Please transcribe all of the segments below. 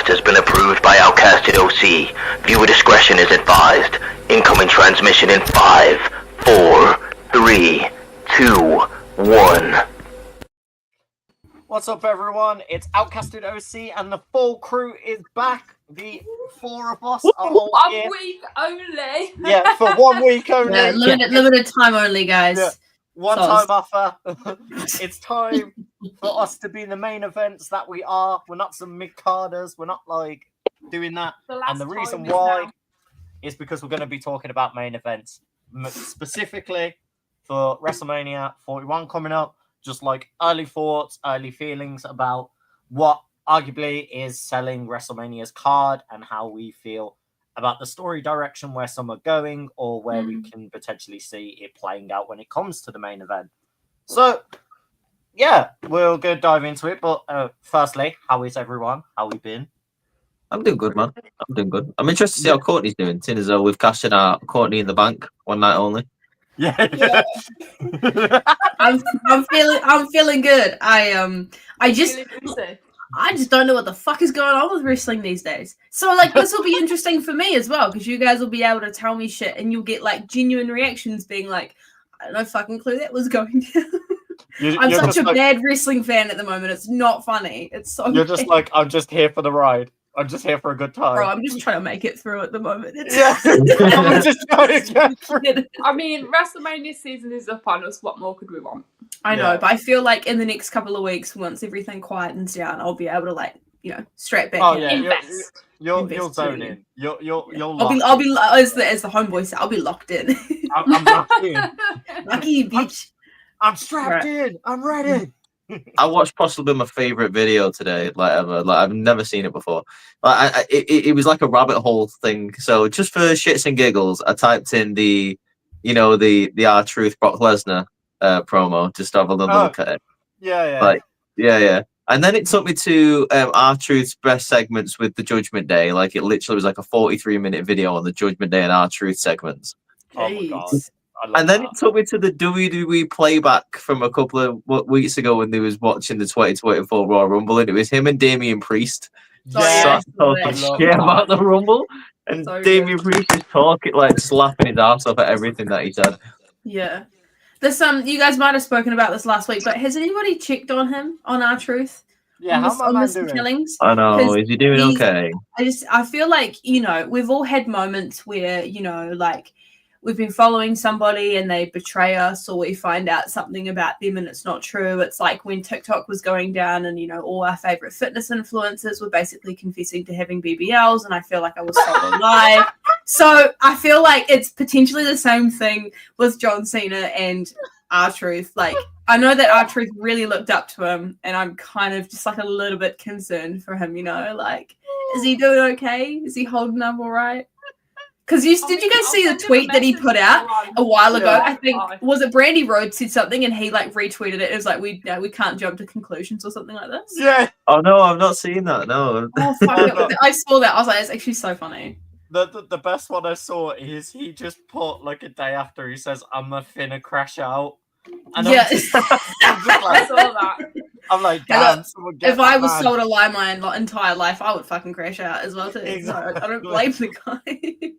has been approved by Outcasted OC. Viewer discretion is advised. Incoming transmission in 5, 4, 3, 2, 1. What's up, everyone? It's Outcasted OC, and the full crew is back. The 4 of us are all here. 1 week only. Yeah, for 1 week only. Yeah, limited time only, guys. Yeah. One-time offer. It's time for us to be the main events that we are. We're not some mid-carders. We're not, like, doing that. And the reason why is because we're going to be talking about main events. Specifically for WrestleMania 41 coming up. Just, like, early thoughts, early feelings about what arguably is selling WrestleMania's card and how we feel about the story direction, where some are going, or where we can potentially see it playing out when it comes to the main event. So, yeah, we'll go dive into it. But firstly, how is everyone? How we been? I'm doing good, man. I'm doing good. I'm interested to see how Courtney's doing, seeing as though we've cashed in our Courtney in the bank one night only. Yeah. I'm feeling good. I just don't know what the fuck is going on with wrestling these days. So, like, this will be interesting for me as well, because you guys will be able to tell me shit, and you'll get, like, genuine reactions being like, I had no fucking clue that was going down. I'm such a bad wrestling fan at the moment. It's not funny. It's so You're bad. just like, I'm just here for the ride. I'm just here for a good time. Bro, I'm just trying to make it through at the moment. I'm just trying to get through. I mean, WrestleMania season is upon us. What more could we want? I know, but I feel like in the next couple of weeks, once everything quietens down, I'll be able to, like, you know, straight back in. Invest. You'll zone in. You'll I'll be as the homeboy said, I'll be locked in. I'm locked in. Lucky bitch. I'm strapped in. I'm ready. I watched possibly my favorite video today, like ever. Like, I've never seen it before. Like, it was like a rabbit hole thing. So just for shits and giggles, I typed in the R-Truth Brock Lesnar promo just to have a little look at it. Yeah. Like, yeah. And then it took me to R-Truth's best segments with the Judgment Day. Like, it literally was like a 43-minute video on the Judgment Day and R-Truth segments. Oh my god. And then it took me to the WWE playback from a couple of weeks ago when they was watching the 2024 Royal Rumble, and it was him and Damian Priest talking shit about the Rumble, and so Damian Priest is talking, like, slapping his ass off at everything that he said. Yeah. This you guys might have spoken about this last week, but has anybody checked on him on R-Truth? Yeah, how's my man doing? Killings? I know. Is he doing okay? I feel like, you know, we've all had moments where, you know, like, we've been following somebody and they betray us, or we find out something about them and it's not true. It's like when TikTok was going down and, you know, all our favorite fitness influencers were basically confessing to having BBLs, and I feel like I was sold alive. So I feel like it's potentially the same thing with John Cena and R-Truth. Like, I know that R-Truth really looked up to him, and I'm kind of just like a little bit concerned for him, you know, like, is he doing okay? Is he holding up all right? Because did you guys see the tweet that he put out a while ago? Yeah. I think, was it Brandy Rhodes said something and he, like, retweeted it. It was like, we can't jump to conclusions or something like this. Yeah. Oh, no, I've not seen that, no. Oh, fuck. I saw that. I was like, it's actually so funny. The best one I saw is he just put, like, a day after, he says, I'm a finna crash out. And yeah. I'm just like, I saw that. I'm like, damn, if I was sold a lie my entire life, I would fucking crash out as well, too. Exactly. So I don't blame the guy.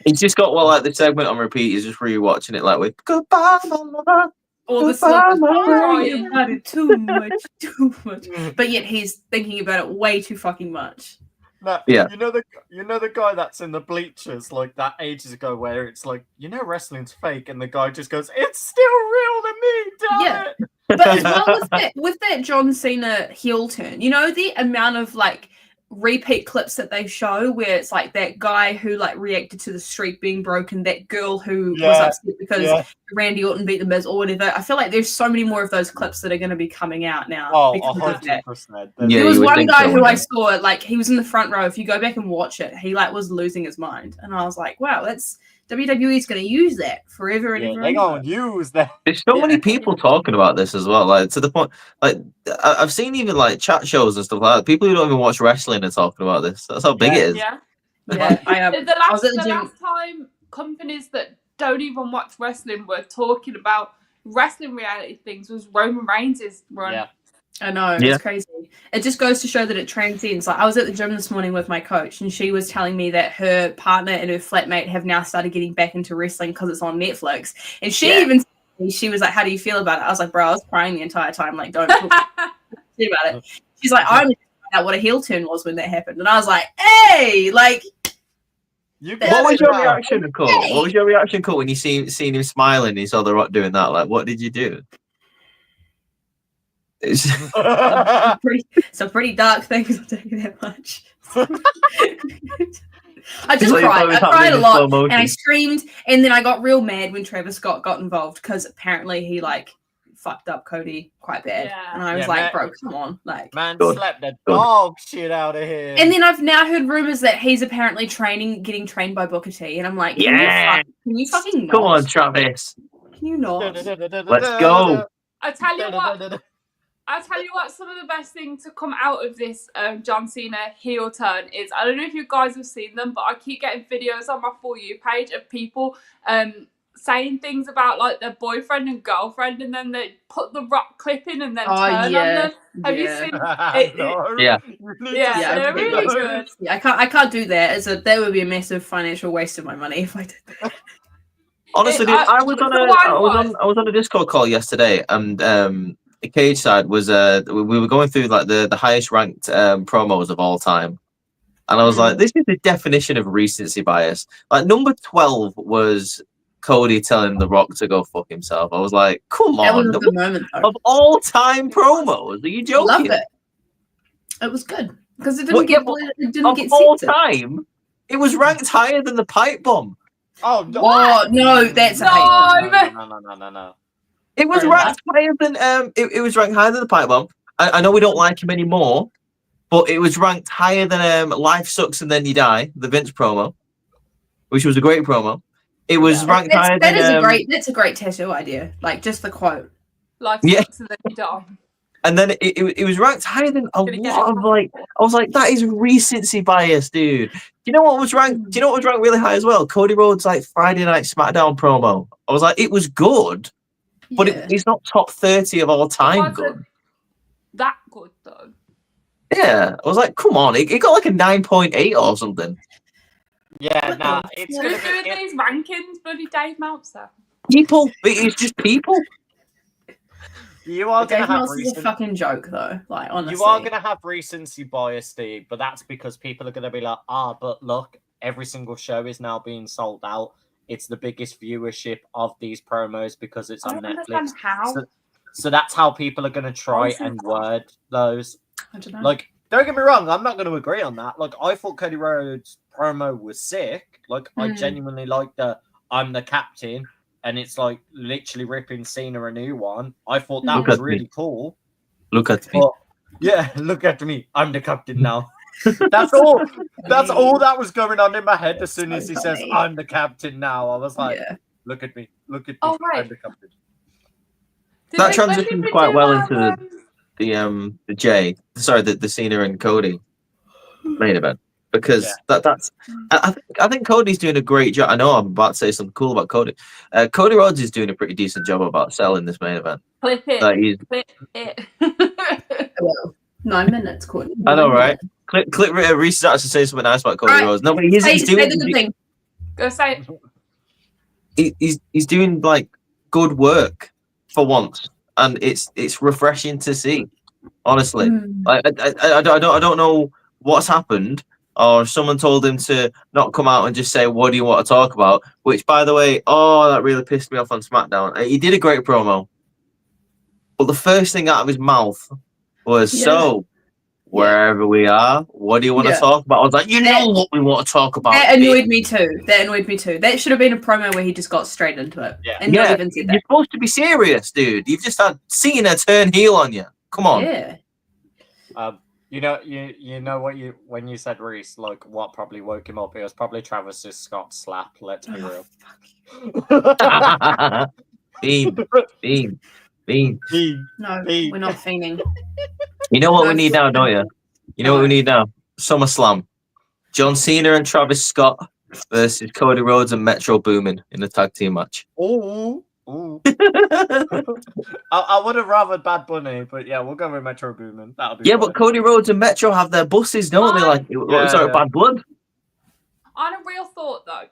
He's just got, well, like, the segment on repeat. He's just rewatching it, like, with goodbye, mama. All the stuff about it too much. But yet he's thinking about it way too fucking much. No, yeah. You know the guy that's in the bleachers like that ages ago, where it's like, you know, wrestling's fake, and the guy just goes, "It's still real to me, damn it." But as well with that John Cena heel turn, you know, the amount of, like, repeat clips that they show where it's like that guy who, like, reacted to the streak being broken, that girl who was upset because Randy Orton beat the Miz or whatever. I feel like there's so many more of those clips that are going to be coming out now. Oh, because of that. 100%. There was one guy who I saw, like, he was in the front row. If you go back and watch it, he, like, was losing his mind, and I was like, wow, that's WWE's going to use that forever and ever. They're going to use that. There's so many people talking about this as well, like, to the point, like, I've seen even, like, chat shows and stuff like that. People who don't even watch wrestling are talking about this. That's how big it is. Yeah. I am. The last time companies that don't even watch wrestling were talking about wrestling reality things was Roman Reigns' run. Yeah. I know, it's crazy. It just goes to show that it transcends. Like I was at the gym this morning with my coach, and she was telling me that her partner and her flatmate have now started getting back into wrestling because it's on Netflix. And she was like, "How do you feel about it?" I was like, "Bro, I was crying the entire time. Like, don't talk about it." She's like, "I only found out what a heel turn was when that happened," and I was like, "Hey, like." What was your reaction, Cole? What was your reaction, Cole, when you seen him smiling and you saw The Rock doing that? Like, what did you do? Some pretty dark things. I'll tell you that much. I just cried. I cried a lot, and I screamed, and then I got real mad when Travis Scott got involved because apparently he like fucked up Cody quite bad, and I was like, "Bro, come on!" Like, man, slapped the dog shit out of him. And then I've now heard rumors that he's apparently getting trained by Booker T, and I'm like, can you fucking not? Come on, Travis. Can you not? Let's go. I'll tell you what, some of the best thing to come out of this John Cena heel turn is, I don't know if you guys have seen them, but I keep getting videos on my For You page of people saying things about like their boyfriend and girlfriend, and then they put the Rock clip in and then turn on them. Have you seen it? Yeah, they're really good. Yeah, I can't do that. That would be a massive financial waste of my money if I did that. Honestly, dude, I was on a Discord call yesterday, and the Cage side was we were going through like the highest ranked promos of all time, and I was like, this is the definition of recency bias. Like number 12 was Cody telling The Rock to go fuck himself. I was like, come on, that was the moment, of all time promos, are you joking? I loved it. It was good because it didn't get all time. It was ranked higher than the pipe bomb. Oh no, that's no. It was ranked higher than it was ranked higher than the pipe bomb. I know we don't like him anymore, but it was ranked higher than Life Sucks and Then You Die, the Vince promo, which was a great promo. It was ranked higher than that's a great tattoo idea. Like just the quote. Life Sucks and Then You Die. And then it was ranked higher than a lot of like, I was like, that is recency bias, dude. Do you know what was ranked? Do you know what was ranked really high as well? Cody Rhodes like Friday Night SmackDown promo. I was like, it was good. But it's not top 30 of all time good. That good though. Yeah, I was like, come on, it got like a 9.8 or something. Yeah, nah, it's doing these rankings, bloody Dave Meltzer. People, it's just people. You are going to have a fucking joke though. Like honestly, you are going to have recency bias, Steve, but that's because people are going to be like, but look, every single show is now being sold out. It's the biggest viewership of these promos because it's on Netflix. How. So that's how people are going to try and word those. I don't know. Like, don't get me wrong, I'm not going to agree on that. Like, I thought Cody Rhodes' promo was sick. Like, I genuinely liked I'm the captain, and it's like literally ripping Cena a new one. I thought that was really cool. Look at me. But, yeah, look at me. I'm the captain now. That's all. That's all that was going on in my head as soon as he says, "I'm the captain now." I was like, "Look at me! Look at me! I'm the captain." That transitions quite well into the Cena and Cody main event because that's. I think Cody's doing a great job. I know I'm about to say something cool about Cody. Cody Rhodes is doing a pretty decent job about selling this main event. Clip it. Clip it. Well, 9 minutes, Courtney. I know, right? Clip Reese actually say something nice about Cody Rhodes. No, but he's doing the good thing. Go say it. He's doing like good work for once, and it's refreshing to see. Honestly, like I don't know what's happened, or someone told him to not come out and just say, "What do you want to talk about?" Which, by the way, that really pissed me off on SmackDown. He did a great promo, but the first thing out of his mouth was wherever we are, what do you want to talk about? I was like, you know what we want to talk about. That annoyed me too. That should have been a promo where he just got straight into it. And not even said that. You're supposed to be serious, dude. You've just had Cena turn heel on you. Come on. Yeah. You know what when you said Reese, like what probably woke him up, it was probably Travis's Scott slap, let's be real. Bean. No, we're not fiending. You know what we need now, don't you? You know what we need now? SummerSlam. John Cena and Travis Scott versus Cody Rhodes and Metro Boomin in a tag team match. Oh, Ooh. I would have rather Bad Bunny, but yeah, we'll go with Metro Boomin. That'll be Yeah, fine. but Cody Rhodes and Metro have their buses, don't they? Like, sorry, Bad Blood. On a real thought, though,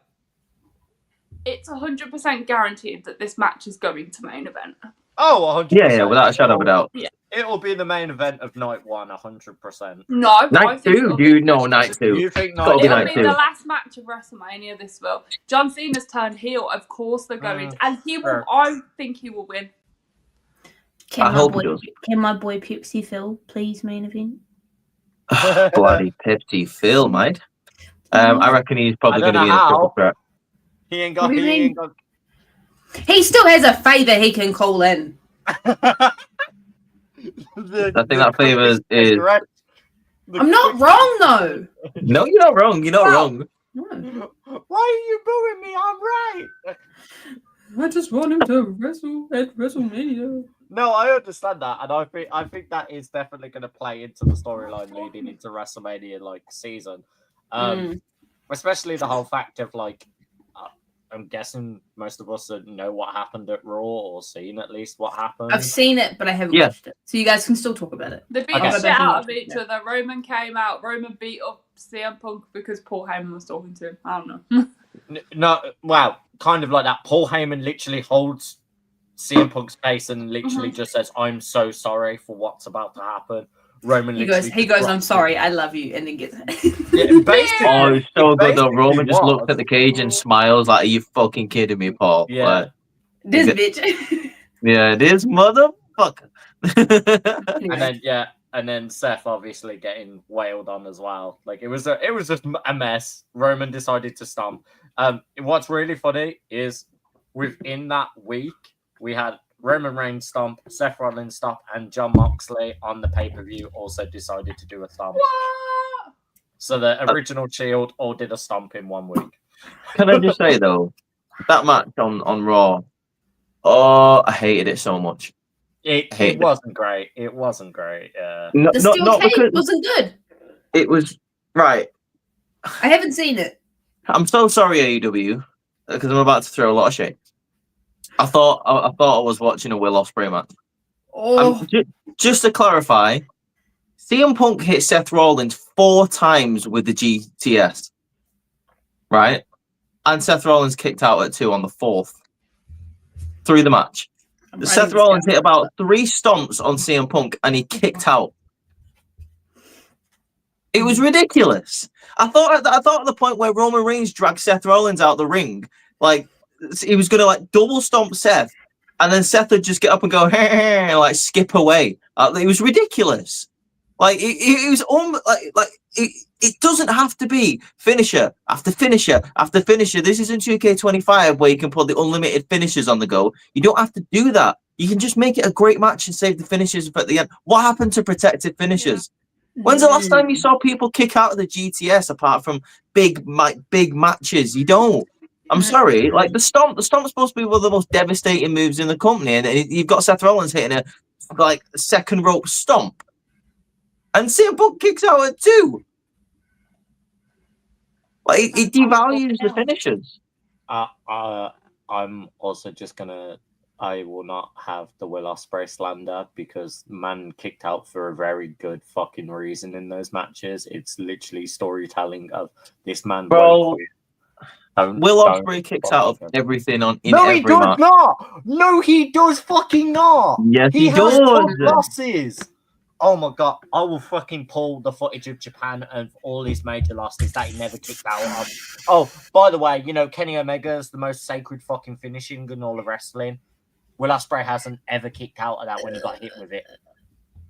it's 100% guaranteed that this match is going to main event. Oh, 100%. Yeah, without a shadow of a doubt. Yeah. It will be the main event of night 1, 100%. No, I Night think 2, dude. No, night 2. You think Gotta night be it'll night be 2. the last match of WrestleMania. This will. John Cena's turned heel. Of course, they're going, and he will. Sure. I think he will win. I hope he does. Can my boy Pixie Phil please main event? Bloody Pepsi Phil, mate. I reckon he's probably going to be in a triple threat. He ain't got. He still has a favor he can call in. I think that favor is. I'm not wrong though. No, you're not wrong. You're not wrong. No. Why are you booing me? I'm right. I just want him to wrestle at WrestleMania. No, I understand that, and I think that is definitely going to play into the storyline leading into WrestleMania like season. Especially the whole fact of like, I'm guessing most of us know what happened at Raw or seen at least what happened. I've seen it, but I haven't watched it, so you guys can still talk about it. They beat the shit out of each other. Roman came out. Roman beat up CM Punk because Paul Heyman was talking to him. I don't know. No, wow, kind of like that. Paul Heyman literally holds CM Punk's face and literally just says, "I'm so sorry for what's about to happen." Roman he goes, "I'm sorry, I love you," and then gets it. Oh, it's so good though. Roman just looks at the cage and smiles like, "Are you fucking kidding me, Paul?" Yeah, like, this bitch. Yeah, this motherfucker. And then Seth obviously getting wailed on as well. Like it was just a mess. Roman decided to stomp. What's really funny is within that week we had Roman Reigns stomp, Seth Rollins stomp, and Jon Moxley on the pay-per-view also decided to do a stomp. What? So the original Shield all did a stomp in 1 week. Can I just say though, that match on Raw, oh, I hated it so much. It wasn't great. It wasn't great. No, The steel not cage because wasn't good. it was right. I haven't seen it. I'm so sorry, AEW, because I'm about to throw a lot of shade. I thought I was watching a Will Ospreay match. Oh, Just to clarify, CM Punk hit Seth Rollins 4 times with the GTS, right? And Seth Rollins kicked out at 2 on the 4th through the match. Seth Rollins hit about 3 stomps on CM Punk and he kicked out. It was ridiculous. I thought at the point where Roman Reigns dragged Seth Rollins out the ring, like he was going to like double stomp Seth, and then Seth would just get up and go, hey, and like skip away. It was ridiculous. Like it was it doesn't have to be finisher after finisher after finisher. This isn't 2K25 where you can put the unlimited finishers on the go. You don't have to do that. You can just make it a great match and save the finishers at the end. What happened to protected finishers? Yeah. When's the last time you saw people kick out of the GTS apart from big matches? You don't. I'm sorry. Like the stomp's supposed to be one of the most devastating moves in the company, and you've got Seth Rollins hitting a second rope stomp, and CM Punk kicks out at 2. Like it devalues the finishers. I'm also just gonna. I will not have the Will Ospreay slander because man kicked out for a very good fucking reason in those matches. It's literally storytelling of this man. Bro, Will Ospreay kicks out of everything in every match. No, he does not. No, he does fucking not. Yes, he has does. Losses. Oh my god, I will fucking pull the footage of Japan and all his major losses that he never kicked out of. Oh, by the way, you know, Kenny Omega is the most sacred fucking finishing in all of wrestling. Will Ospreay hasn't ever kicked out of that when he got hit with it.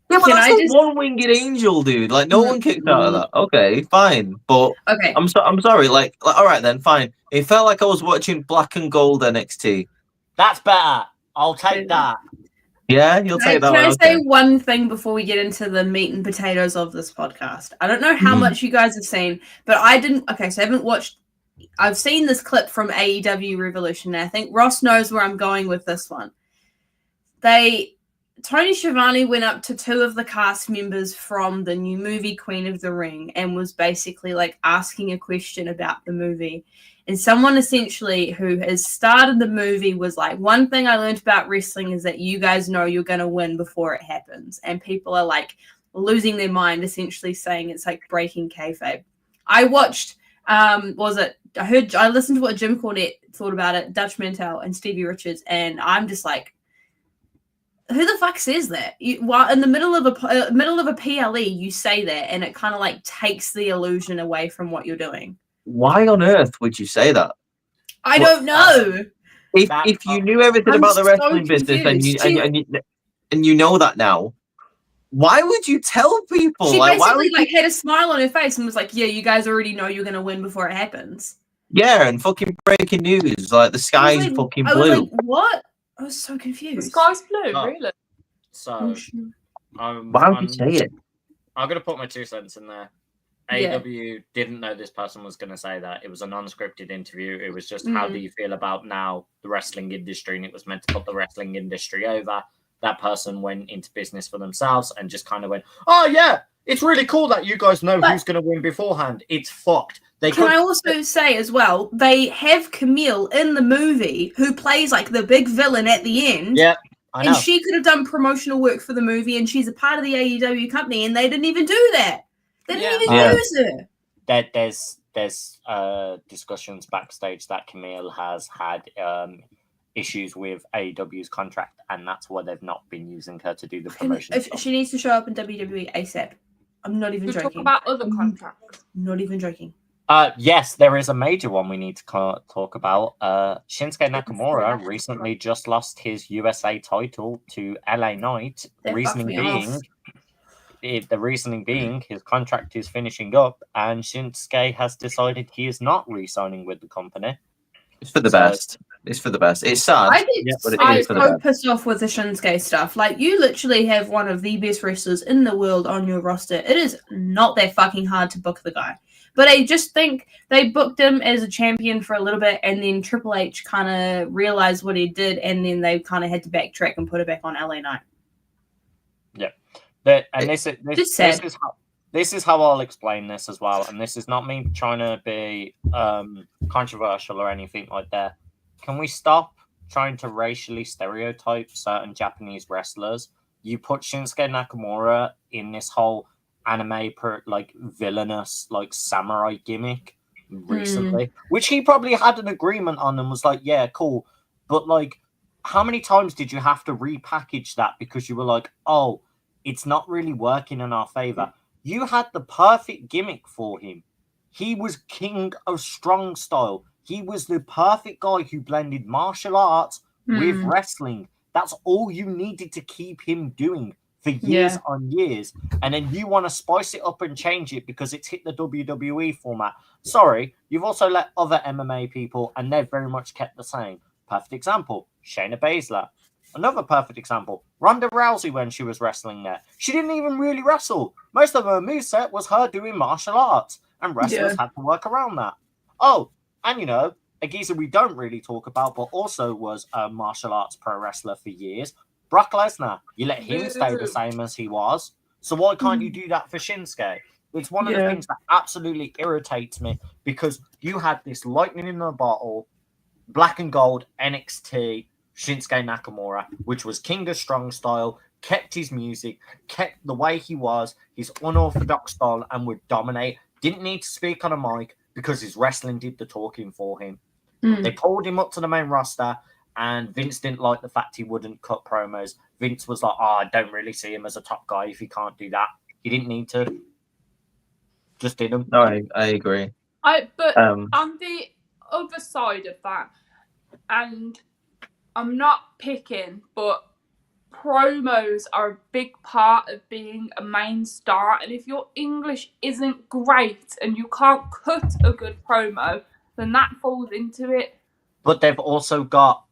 Yeah, but that's a one-winged angel, dude. Like, no one kicked out of that. Okay, fine. But okay. I'm sorry. Like, all right then, fine. It felt like I was watching Black and Gold NXT. That's better. I'll take that. Yeah, you'll take that. Can I say one thing before we get into the meat and potatoes of this podcast? I don't know how much you guys have seen, but I didn't. Okay, so I haven't watched. I've seen this clip from AEW Revolution. And I think Ross knows where I'm going with this one. They Tony Schiavone went up to 2 of the cast members from the new movie Queen of the Ring and was basically like asking a question about the movie. And someone essentially who has started the movie was like, one thing I learned about wrestling is that you guys know you're going to win before it happens. And people are like losing their mind, essentially saying it's like breaking kayfabe. I watched, I listened to what Jim Cornette thought about it, Dutch Mantel and Stevie Richards. And I'm just like, who the fuck says that? While in the middle of a PLE, you say that, and it kind of like takes the illusion away from what you're doing. Why on earth would you say that? I don't know. If you knew everything about the wrestling business and you know that now, why would you tell people? She basically had a smile on her face and was like, "Yeah, you guys already know you're gonna win before it happens." Yeah, and fucking breaking news, like the sky's fucking blue. I was like, what? I was so confused. The sky's blue, really? So, why would you say it? I'm going to put my 2 cents in there. AEW didn't know this person was going to say that. It was a non-scripted interview. It was just, how do you feel about now the wrestling industry? And it was meant to put the wrestling industry over. That person went into business for themselves and just kind of went, oh, yeah, it's really cool that you guys know who's going to win beforehand. It's fucked. Can I also say as well, they have Camille in the movie who plays like the big villain at the end. Yeah, I know. And she could have done promotional work for the movie, and she's a part of the AEW company, and they didn't even do that. They didn't even use her. There's discussions backstage that Camille has had issues with AEW's contract, and that's why they've not been using her to do the promotion. She needs to show up in WWE ASAP. I'm not even joking. Talk about other contracts. Not even joking. Yes, there is a major one we need to talk about. Shinsuke Nakamura recently just lost his USA title to LA Knight. The reasoning being his contract is finishing up, and Shinsuke has decided he is not re-signing with the company. It's for the best. It's for the best. It's sad. I'm so pissed off with the Shinsuke stuff. Like, you literally have one of the best wrestlers in the world on your roster. It is not that fucking hard to book the guy. But I just think they booked him as a champion for a little bit, and then Triple H kind of realized what he did, and then they kind of had to backtrack and put it back on LA Knight. Yeah. This is how I'll explain this as well. And this is not me trying to be controversial or anything like that. Can we stop trying to racially stereotype certain Japanese wrestlers? You put Shinsuke Nakamura in this whole anime villainous samurai gimmick recently, which he probably had an agreement on and was like, yeah, cool. But how many times did you have to repackage that because you were like, oh, it's not really working in our favor? You had the perfect gimmick for him. He was king of strong style. He was the perfect guy who blended martial arts with wrestling. That's all you needed to keep him doing for years on years. And then you want to spice it up and change it because it's hit the WWE format. Sorry, you've also let other MMA people, and they've very much kept the same. Perfect example, Shayna Baszler. Another perfect example, Ronda Rousey when she was wrestling there. She didn't even really wrestle. Most of her moveset was her doing martial arts, and wrestlers had to work around that. Oh, and a geezer we don't really talk about, but also was a martial arts pro wrestler for years, Brock Lesnar. You let him stay the same as he was. So why can't you do that for Shinsuke? It's one of the things that absolutely irritates me, because you had this lightning in the bottle, black and gold NXT Shinsuke Nakamura, which was king of strong style, kept his music, kept the way he was, his unorthodox style, and would dominate. Didn't need to speak on a mic because his wrestling did the talking for him. They pulled him up to the main roster, and Vince didn't like the fact he wouldn't cut promos. Vince was like, I don't really see him as a top guy if he can't do that. He didn't need to. Just didn't. No, I agree. But on the other side of that, and I'm not picking, but promos are a big part of being a main star. And if your English isn't great and you can't cut a good promo, then that falls into it. But they've also got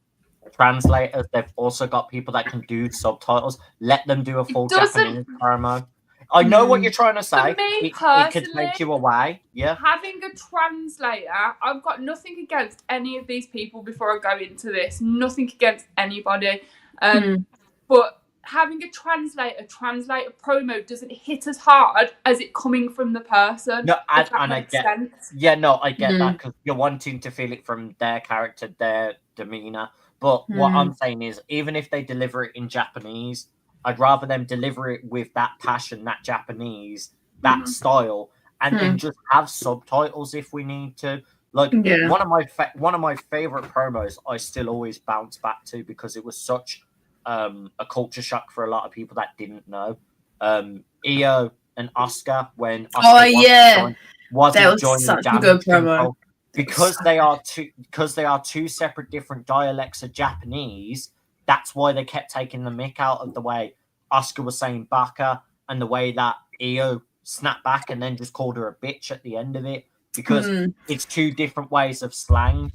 translators. They've also got people that can do subtitles. Let them do a full Japanese promo. I know what you're trying to say. It could take you away. Yeah. Having a translator, I've got nothing against any of these people before I go into this. Nothing against anybody. But having a translator translate a promo doesn't hit as hard as it coming from the person. No, if that and I makes get, sense. yeah, no, I get that because you're wanting to feel it from their character, their demeanor. But what I'm saying is, even if they deliver it in Japanese, I'd rather them deliver it with that passion, that Japanese, that style, and then just have subtitles if we need to. Like one of my favorite promos, I still always bounce back to because it was such a culture shock for a lot of people that didn't know. Io and Oscar when Oscar wasn't joining such a Damage good promo. Control. Because they are two separate different dialects of Japanese. That's why they kept taking the mick out of the way Oscar was saying baka and the way that Io snapped back and then just called her a bitch at the end of it, because it's two different ways of slang.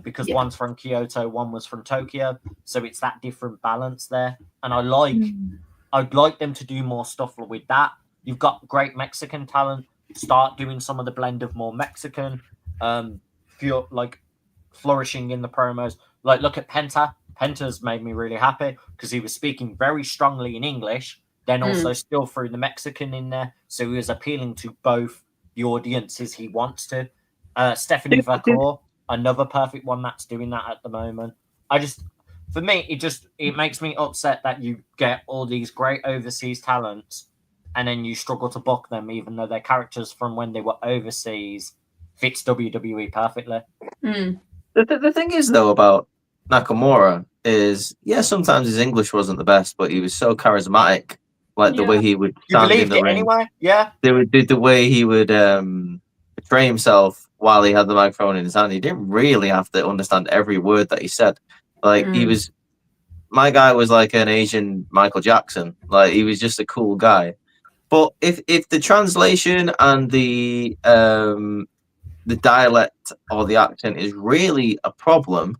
Because one's from Kyoto, one was from Tokyo, so it's that different balance there. And I'd like them to do more stuff with that. You've got great Mexican talent. Start doing some of the blend of more Mexican. Feel like flourishing in the promos. Like, look at Penta. Penta's made me really happy because he was speaking very strongly in English, then also still threw the Mexican in there, so he was appealing to both the audiences he wants to. Stephanie Vacour, another perfect one that's doing that at the moment. For me, it makes me upset that you get all these great overseas talents and then you struggle to book them, even though their characters from when they were overseas fits WWE perfectly. The thing is, though, about Nakamura is, sometimes his English wasn't the best, but he was so charismatic. Like the way he would stand in the ring. Anyway? Yeah. The way he would portray himself while he had the microphone in his hand. He didn't really have to understand every word that he said. Like my guy was like an Asian Michael Jackson. Like he was just a cool guy. But if the translation and the dialect or the accent is really a problem,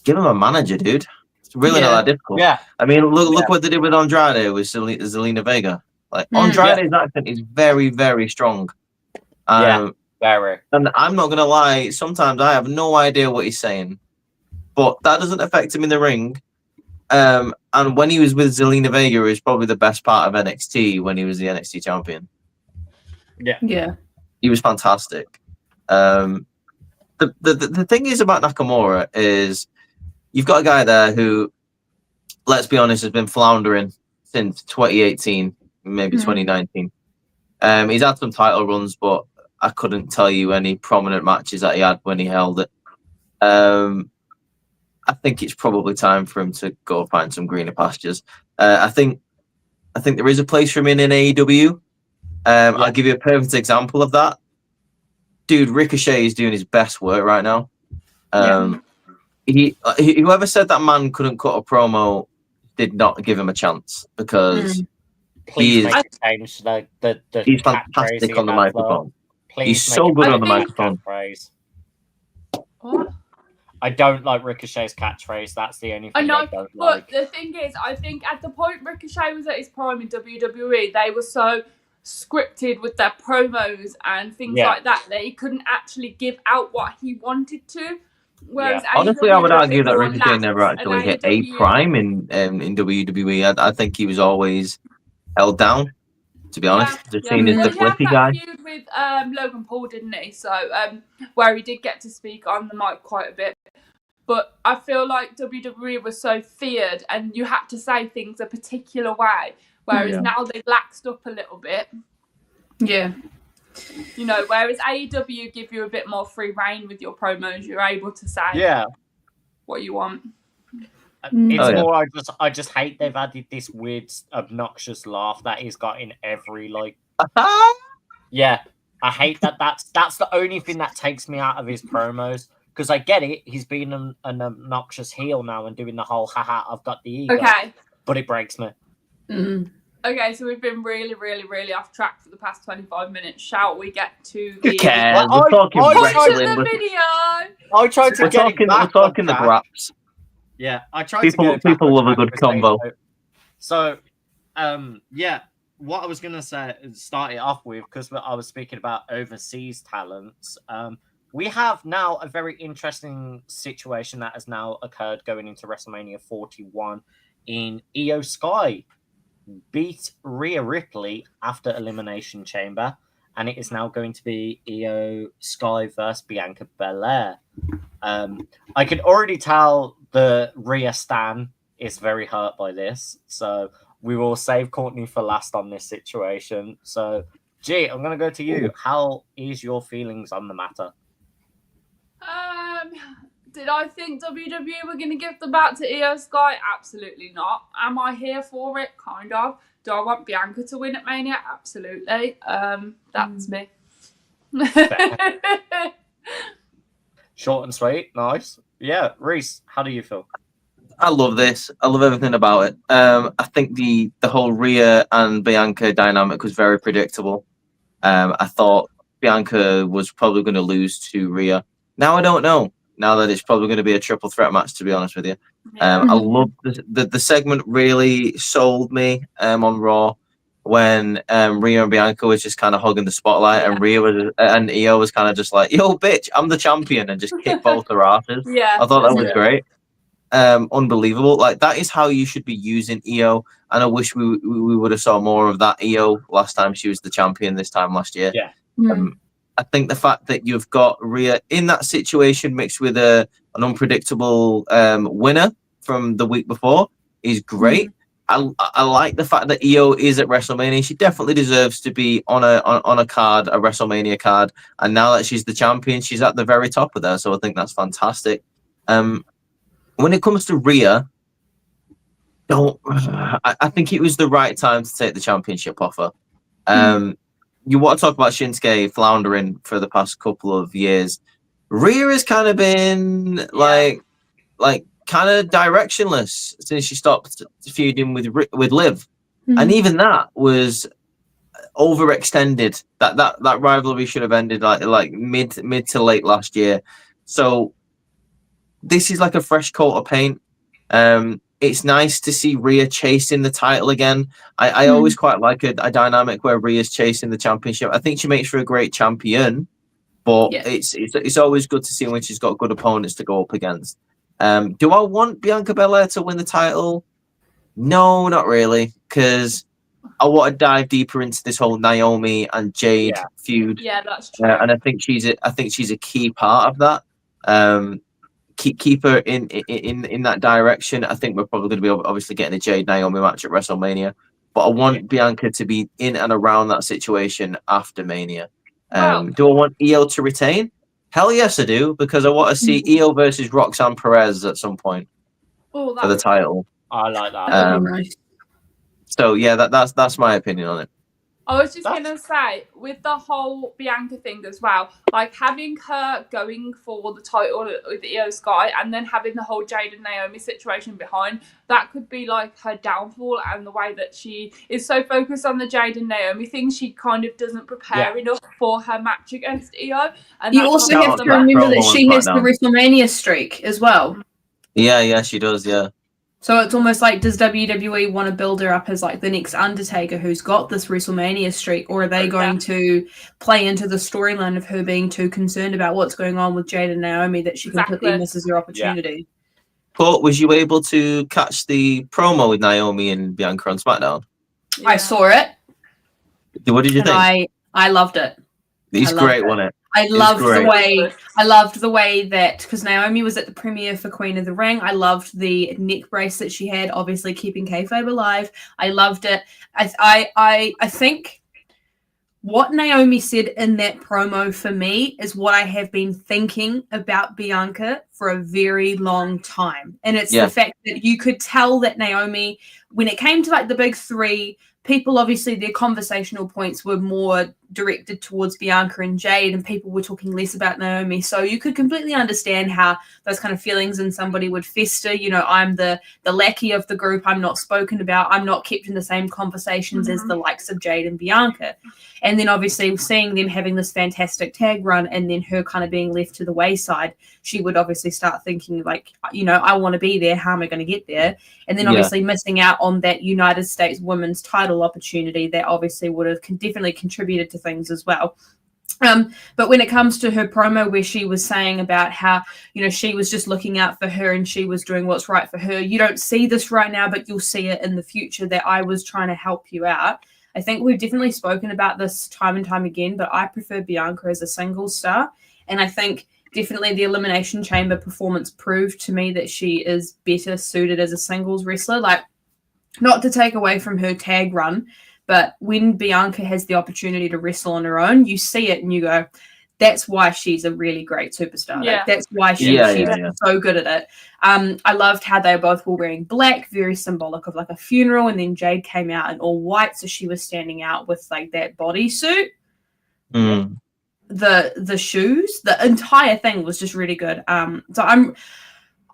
give him a manager, dude. It's really not that difficult. Yeah. I mean, look what they did with Andrade with Zelina Vega. Like Andrade's accent is very, very strong. Very. And I'm not gonna lie, sometimes I have no idea what he's saying, but that doesn't affect him in the ring. And when he was with Zelina Vega, it was probably the best part of NXT when he was the NXT champion. Yeah. He was fantastic. The thing is about Nakamura is you've got a guy there who, let's be honest, has been floundering since 2018, maybe 2019. He's had some title runs, but I couldn't tell you any prominent matches that he had when he held it. I think it's probably time for him to go find some greener pastures. I think there is a place for him in AEW. I'll give you a perfect example of that. Dude, Ricochet is doing his best work right now. Whoever said that man couldn't cut a promo did not give him a chance, because he's fantastic on the microphone. He's so good on the microphone. What? I don't like Ricochet's catchphrase. That's the only thing I don't but like. The thing is, I think at the point Ricochet was at his prime in WWE, they were so scripted with their promos and things like that he couldn't actually give out what he wanted to. Whereas honestly, I would argue that Ricochet never actually hit a prime in WWE. I think he was always held down, to be honest. Just seen as the flippy guy. He had that feud with Logan Paul, didn't he? So where he did get to speak on the mic quite a bit. But I feel like WWE was so feared and you had to say things a particular way. Whereas now they've laxed up a little bit. Yeah. You know, whereas AEW give you a bit more free reign with your promos. You're able to say what you want. It's more, I just hate they've added this weird, obnoxious laugh that he's got in every, I hate that. That's the only thing that takes me out of his promos. Because I get it, he's been an obnoxious heel now and doing the whole, haha, I've got the ego. Okay. But it breaks me. Okay, so we've been really, really, really off track for the past 25 minutes. Shall we get to the... Who cares? We're talking wrestling. The video. I tried to get it back. We're talking the graps. Yeah, I tried to get it back. People love a good combo. So, what I was going to say, start it off with, because I was speaking about overseas talents, we have now a very interesting situation that has now occurred going into WrestleMania 41. in Io Sky beat Rhea Ripley after Elimination Chamber, and it is now going to be Io Sky versus Bianca Belair. I could already tell the Rhea stan is very hurt by this, so we will save Courtney for last on this situation. So, G, I'm going to go to you. How is your feelings on the matter? Did I think WWE were going to give the belt to Io Sky? Absolutely not. Am I here for it? Kind of. Do I want Bianca to win at Mania? Absolutely. That's me. Short and sweet. Nice. Yeah, Reese, how do you feel? I love this. I love everything about it. I think the whole Rhea and Bianca dynamic was very predictable. I thought Bianca was probably going to lose to Rhea. Now I don't know. Now that it's probably going to be a triple threat match, to be honest with you. I love the segment. Really sold me on Raw when Rhea and Bianca was just kind of hugging the spotlight, and Rhea and Io was kind of just like, "Yo, bitch, I'm the champion," and just kicked both their asses. Yeah, I thought that was great. Unbelievable. Like, that is how you should be using Io, and I wish we would have saw more of that Io last time she was the champion this time last year. Yeah. I think the fact that you've got Rhea in that situation mixed with an unpredictable winner from the week before is great. I like the fact that Io is at WrestleMania. She definitely deserves to be on a card, a WrestleMania card. And now that she's the champion, she's at the very top of there. So I think that's fantastic. When it comes to Rhea, I think it was the right time to take the championship off her. You want to talk about Shinsuke floundering for the past couple of years. Rhea has kind of been like kind of directionless since she stopped feuding with Liv, and even that was overextended. That rivalry should have ended like mid to late last year. So this is like a fresh coat of paint. It's nice to see Rhea chasing the title again. I always quite like a dynamic where Rhea's chasing the championship. I think she makes for a great champion, but it's always good to see when she's got good opponents to go up against. Do I want Bianca Belair to win the title? No, not really, because I want to dive deeper into this whole Naomi and Jade feud. Yeah, that's true. And I think she's a key part of that. Keep her in that direction. I think we're probably going to be obviously getting a Jade Naomi match at WrestleMania, but I want Bianca to be in and around that situation after Mania. Do I want Io to retain? Hell yes, I do, because I want to see Io versus Roxanne Perez at some point for the title. I like that. So yeah, that's my opinion on it. I was just going to say, with the whole Bianca thing as well, like having her going for the title with Io Sky and then having the whole Jade and Naomi situation behind, that could be like her downfall, and the way that she is so focused on the Jade and Naomi thing, she kind of doesn't prepare enough for her match against Io. And you also have to remember that she has the WrestleMania streak as well. Yeah, she does, yeah. So it's almost like, does WWE want to build her up as like the next Undertaker who's got this WrestleMania streak, or are they going to play into the storyline of her being too concerned about what's going on with Jade and Naomi that she completely misses her opportunity? Paul, was you able to catch the promo with Naomi and Bianca on SmackDown? Yeah. I saw it. What did you think? I loved it. He's great, wasn't it? I loved the way that, because Naomi was at the premiere for Queen of the Ring. I loved the neck brace that she had, obviously keeping kayfabe alive. I loved it. I think what Naomi said in that promo for me is what I have been thinking about Bianca for a very long time. And it's the fact that you could tell that Naomi, when it came to like the big three, people obviously their conversational points were more directed towards Bianca and Jade, and people were talking less about Naomi. So you could completely understand how those kind of feelings in somebody would fester. You know, I'm the lackey of the group. I'm not spoken about. I'm not kept in the same conversations as the likes of Jade and Bianca. And then obviously seeing them having this fantastic tag run and then her kind of being left to the wayside, she would obviously start thinking like, you know, I want to be there. How am I going to get there? And then obviously missing out on that United States women's title opportunity that obviously would have definitely contributed to things as well. But when it comes to her promo where she was saying about how, she was just looking out for her and she was doing what's right for her, you don't see this right now, but you'll see it in the future that I was trying to help you out. I think we've definitely spoken about this time and time again, but I prefer Bianca as a singles star. And I think definitely the Elimination Chamber performance proved to me that she is better suited as a singles wrestler. Like, not to take away from her tag run, but when Bianca has the opportunity to wrestle on her own, you see it and you go, that's why she's a really great superstar. Yeah. Like, that's why she's so good at it. I loved how they both were wearing black, very symbolic of like a funeral. And then Jade came out in all white, so she was standing out with like that bodysuit. Mm. The shoes, the entire thing was just really good. So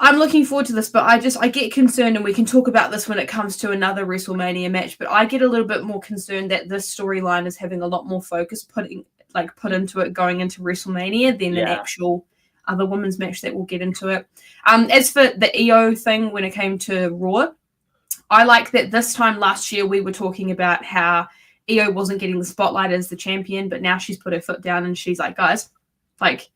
I'm looking forward to this, but I get concerned, and we can talk about this when it comes to another WrestleMania match, but I get a little bit more concerned that this storyline is having a lot more focus put into it going into WrestleMania than an actual other women's match that we'll get into it. As for the EO thing, when it came to Raw, I like that this time last year we were talking about how EO wasn't getting the spotlight as the champion, but now she's put her foot down and she's like, guys, like,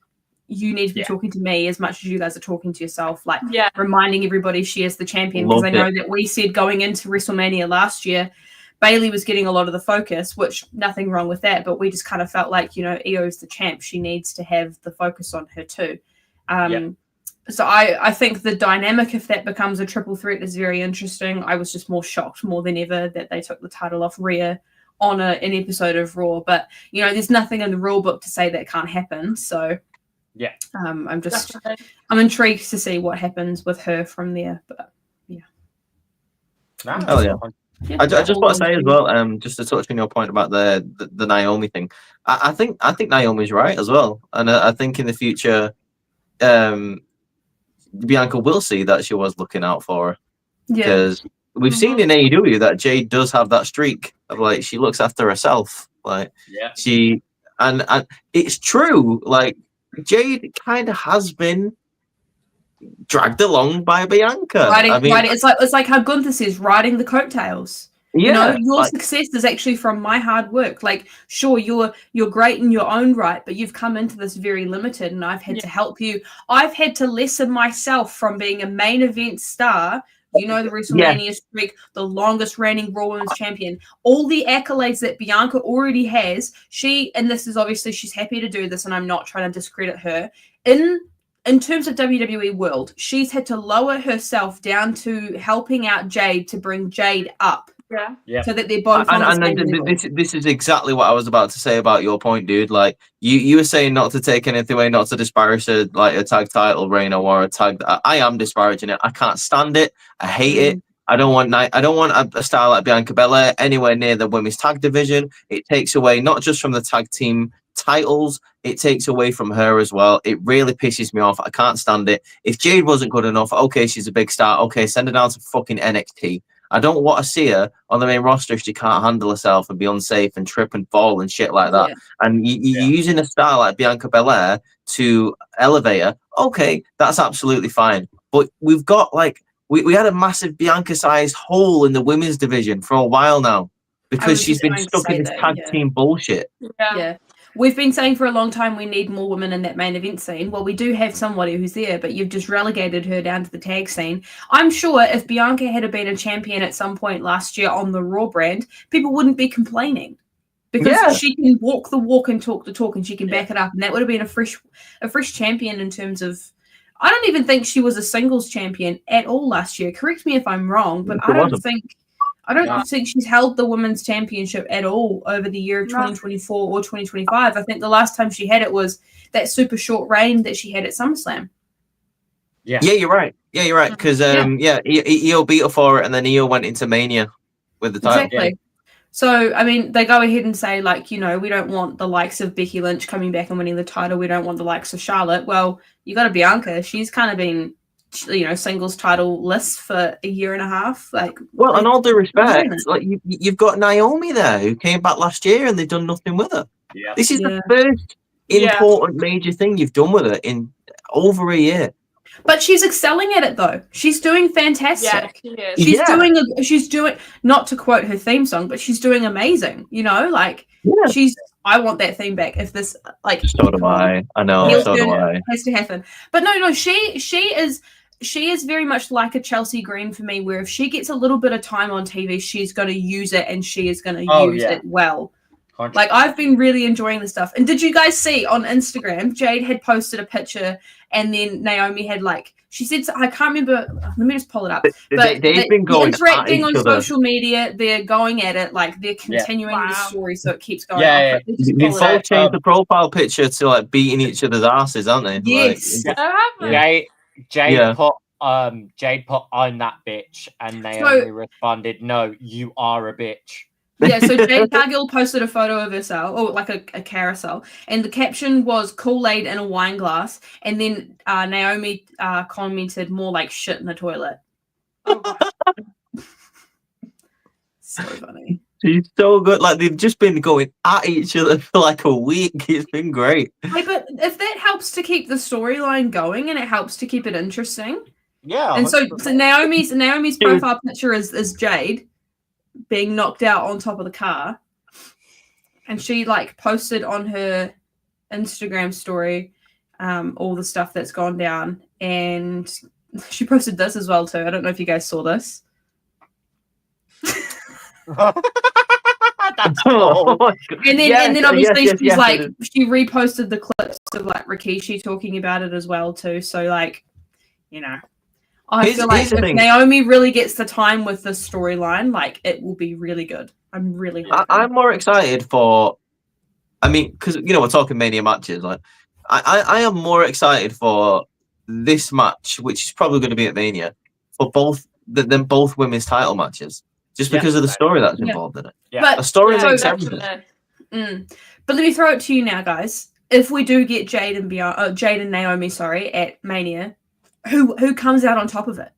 you need to be talking to me as much as you guys are talking to yourself, like reminding everybody she is the champion. Because I know that we said going into WrestleMania last year, Bayley was getting a lot of the focus, which nothing wrong with that, but we just kind of felt like, EO is the champ. She needs to have the focus on her too. So I think the dynamic, if that becomes a triple threat, is very interesting. I was just shocked more than ever that they took the title off Rhea on an episode of Raw, but there's nothing in the rule book to say that can't happen. So I'm intrigued to see what happens with her from there. But I just want to say as well, just to touch on your point about the Naomi thing. I think Naomi's right as well, and I think in the future, Bianca will see that she was looking out for her, because we've seen in AEW that Jade does have that streak of like she looks after herself, like she and it's true, like Jade kind of has been dragged along by Bianca. It's like how Gunther says, riding the coattails. Yeah, your success is actually from my hard work. Like, sure, you're great in your own right, but you've come into this very limited, and I've had to help you. I've had to lessen myself from being a main event star. The WrestleMania streak, the longest reigning Raw Women's Champion, all the accolades that Bianca already has. And this is obviously, she's happy to do this, and I'm not trying to discredit her. In terms of WWE world, she's had to lower herself down to helping out Jade to bring Jade up. So that they're both on the same level. This is exactly what I was about to say about your point, dude. Like you were saying not to take anything away, not to disparage a tag title reign or a tag. I am disparaging it. I can't stand it. I hate it. I don't want a star like Bianca Belair anywhere near the women's tag division. It takes away not just from the tag team titles, it takes away from her as well. It really pisses me off. I can't stand it. If Jade wasn't good enough, okay, she's a big star. Okay, send her down to fucking NXT. I don't want to see her on the main roster if she can't handle herself and be unsafe and trip and fall and shit like that. And you're using a star like Bianca Belair to elevate her. Okay, that's absolutely fine. But we've got we had a massive Bianca-sized hole in the women's division for a while now because she's been stuck in this tag team bullshit. We've been saying for a long time we need more women in that main event scene. Well, we do have somebody who's there, but you've just relegated her down to the tag scene. I'm sure if Bianca had been a champion at some point last year on the Raw brand, people wouldn't be complaining because she can walk the walk and talk the talk, and she can back it up. And that would have been a fresh champion in terms of. I don't even think she was a singles champion at all last year. Correct me if I'm wrong, but I don't think she's held the women's championship at all over the year of 2024 or 2025. I think the last time she had it was that super short reign that she had at SummerSlam. Yeah, you're right. Yeah, you're right. Because EO beat her for it, and then EO went into Mania with the title. Exactly. So, I mean, they go ahead and say, we don't want the likes of Becky Lynch coming back and winning the title. We don't want the likes of Charlotte. Well, you got a Bianca. She's kind of been singles title lists for a year and a half. Well, and all due respect, you've got Naomi there who came back last year and they've done nothing with her. This is the first important major thing you've done with her in over a year. But she's excelling at it though. She's doing fantastic. Yeah, she is. She's doing not to quote her theme song, but she's doing amazing. You know, like I want that theme back. If this so do I. I know, so do I. Has to happen. But no, she is very much like a Chelsea Green for me, where if she gets a little bit of time on TV, she's going to use it and she is going to use it well. 100%. Like, I've been really enjoying the stuff. And did you guys see on Instagram, Jade had posted a picture and then Naomi had she said, I can't remember, let me just pull it up. But they've been going interacting on at each other. social media, they're going at it, they're continuing the story so it keeps going. Yeah. They've both changed the profile picture to beating each other's asses, aren't they? Yes. Jade put I'm that bitch, and Naomi responded, no, you are a bitch. Yeah, so Jade Cargill posted a photo of herself, or a carousel, and the caption was Kool-Aid in a wine glass, and then Naomi commented more like shit in the toilet. Oh, So funny. She's so good. They've just been going at each other for a week. It's been great. Hey, but if that helps to keep the storyline going and it helps to keep it interesting. Yeah. And so Naomi's profile picture is Jade being knocked out on top of the car, and she posted on her Instagram story all the stuff that's gone down, and she posted this as well too. I don't know if you guys saw this. That's cool. And then obviously she reposted the clips of Rikishi talking about it as well too. So I feel like if Naomi really gets the time with the storyline, it will be really good. I'm really hoping. I'm more excited for, because we're talking Mania matches. I am more excited for this match, which is probably going to be at Mania, for both than both women's title matches, just because of the story that's involved in it. Yeah. But a story makes everything. But let me throw it to you now, guys. If we do get Jade and Naomi, at Mania, who comes out on top of it?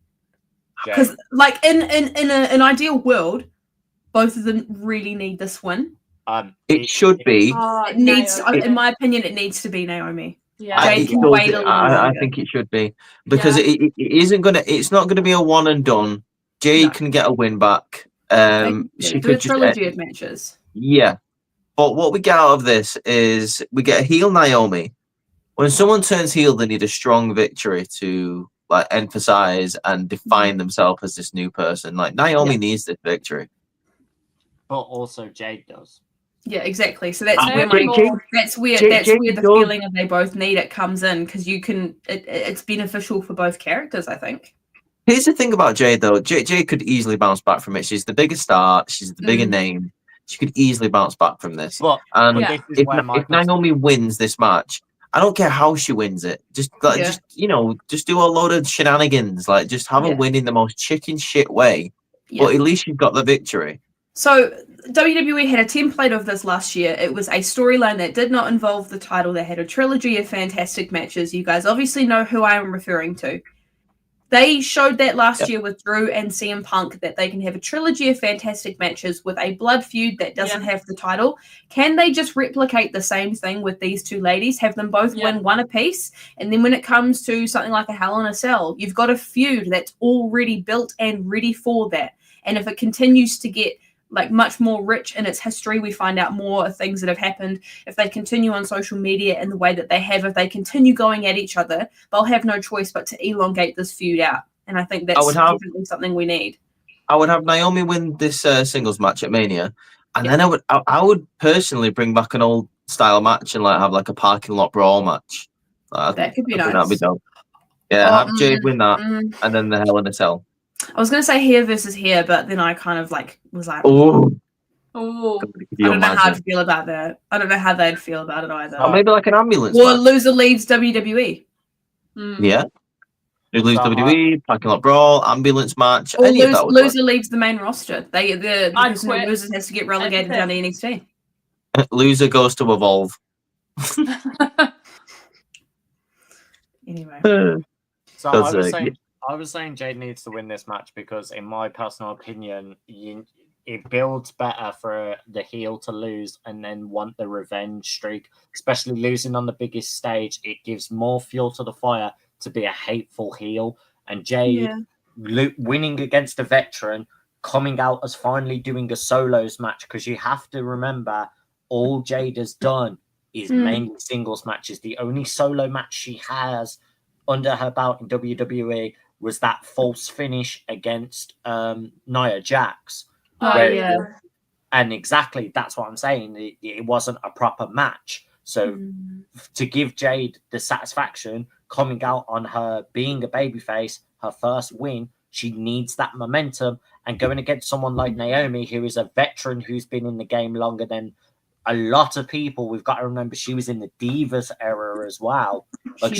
Because in an ideal world, both of them really need this win. It should be. It needs, in my opinion, it needs to be Naomi. Yeah, Jade can wait a little longer. I think it should be, because it isn't gonna. It's not gonna be a one and done. Jade can get a win back. She could just trilogy of matches. Yeah, but what we get out of this is we get a heel Naomi. When someone turns heel, they need a strong victory to emphasize and define themselves as this new person. Naomi needs this victory, but also Jade does. Yeah, exactly. So that's where the feeling of they both need it comes in, because it's beneficial for both characters, I think. Here's the thing about Jade though. Jade could easily bounce back from it. She's the bigger star. She's the bigger name. She could easily bounce back from this. If Naomi wins this match, I don't care how she wins it. Just do a load of shenanigans. Just have a win in the most chicken shit way. Yeah. But at least you've got the victory. So WWE had a template of this last year. It was a storyline that did not involve the title. They had a trilogy of fantastic matches. You guys obviously know who I am referring to. They showed that last year with Drew and CM Punk, that they can have a trilogy of fantastic matches with a blood feud that doesn't have the title. Can they just replicate the same thing with these two ladies, have them both win one apiece, and then when it comes to something like a Hell in a Cell, you've got a feud that's already built and ready for that. And if it continues to get much more rich in its history, we find out more things that have happened. If they continue on social media in the way that they have, if they continue going at each other, they'll have no choice but to elongate this feud out. And I think that's definitely something we need. I would have Naomi win this singles match at Mania, and then I would personally bring back an old style match and have a parking lot brawl match. That could be nice. That'd be dope. Yeah, have Jade win that, and then the Hell in a Cell. I was going to say here versus here, but then I kind of was like, oh, I don't know how I'd feel about that. I don't know how they'd feel about it either. Or maybe an ambulance. Or loser leaves WWE. Yeah. Who leaves WWE, parking lot brawl, ambulance match. Or loser leaves the main roster. The person who loses has to get relegated down to NXT. Loser goes to Evolve. Anyway. So I was saying Jade needs to win this match because, in my personal opinion, it builds better for the heel to lose and then want the revenge streak. Especially losing on the biggest stage, it gives more fuel to the fire to be a hateful heel, and Jade winning against a veteran, coming out as finally doing a solos match, because you have to remember all Jade has done is mainly singles matches. The only solo match she has under her belt in WWE was that false finish against Nia Jax. And exactly, that's what I'm saying. It wasn't a proper match. So to give Jade the satisfaction coming out on her being a babyface, her first win, she needs that momentum. And going against someone like Naomi, who is a veteran who's been in the game longer than a lot of people, we've got to remember she was in the Divas era as well. Like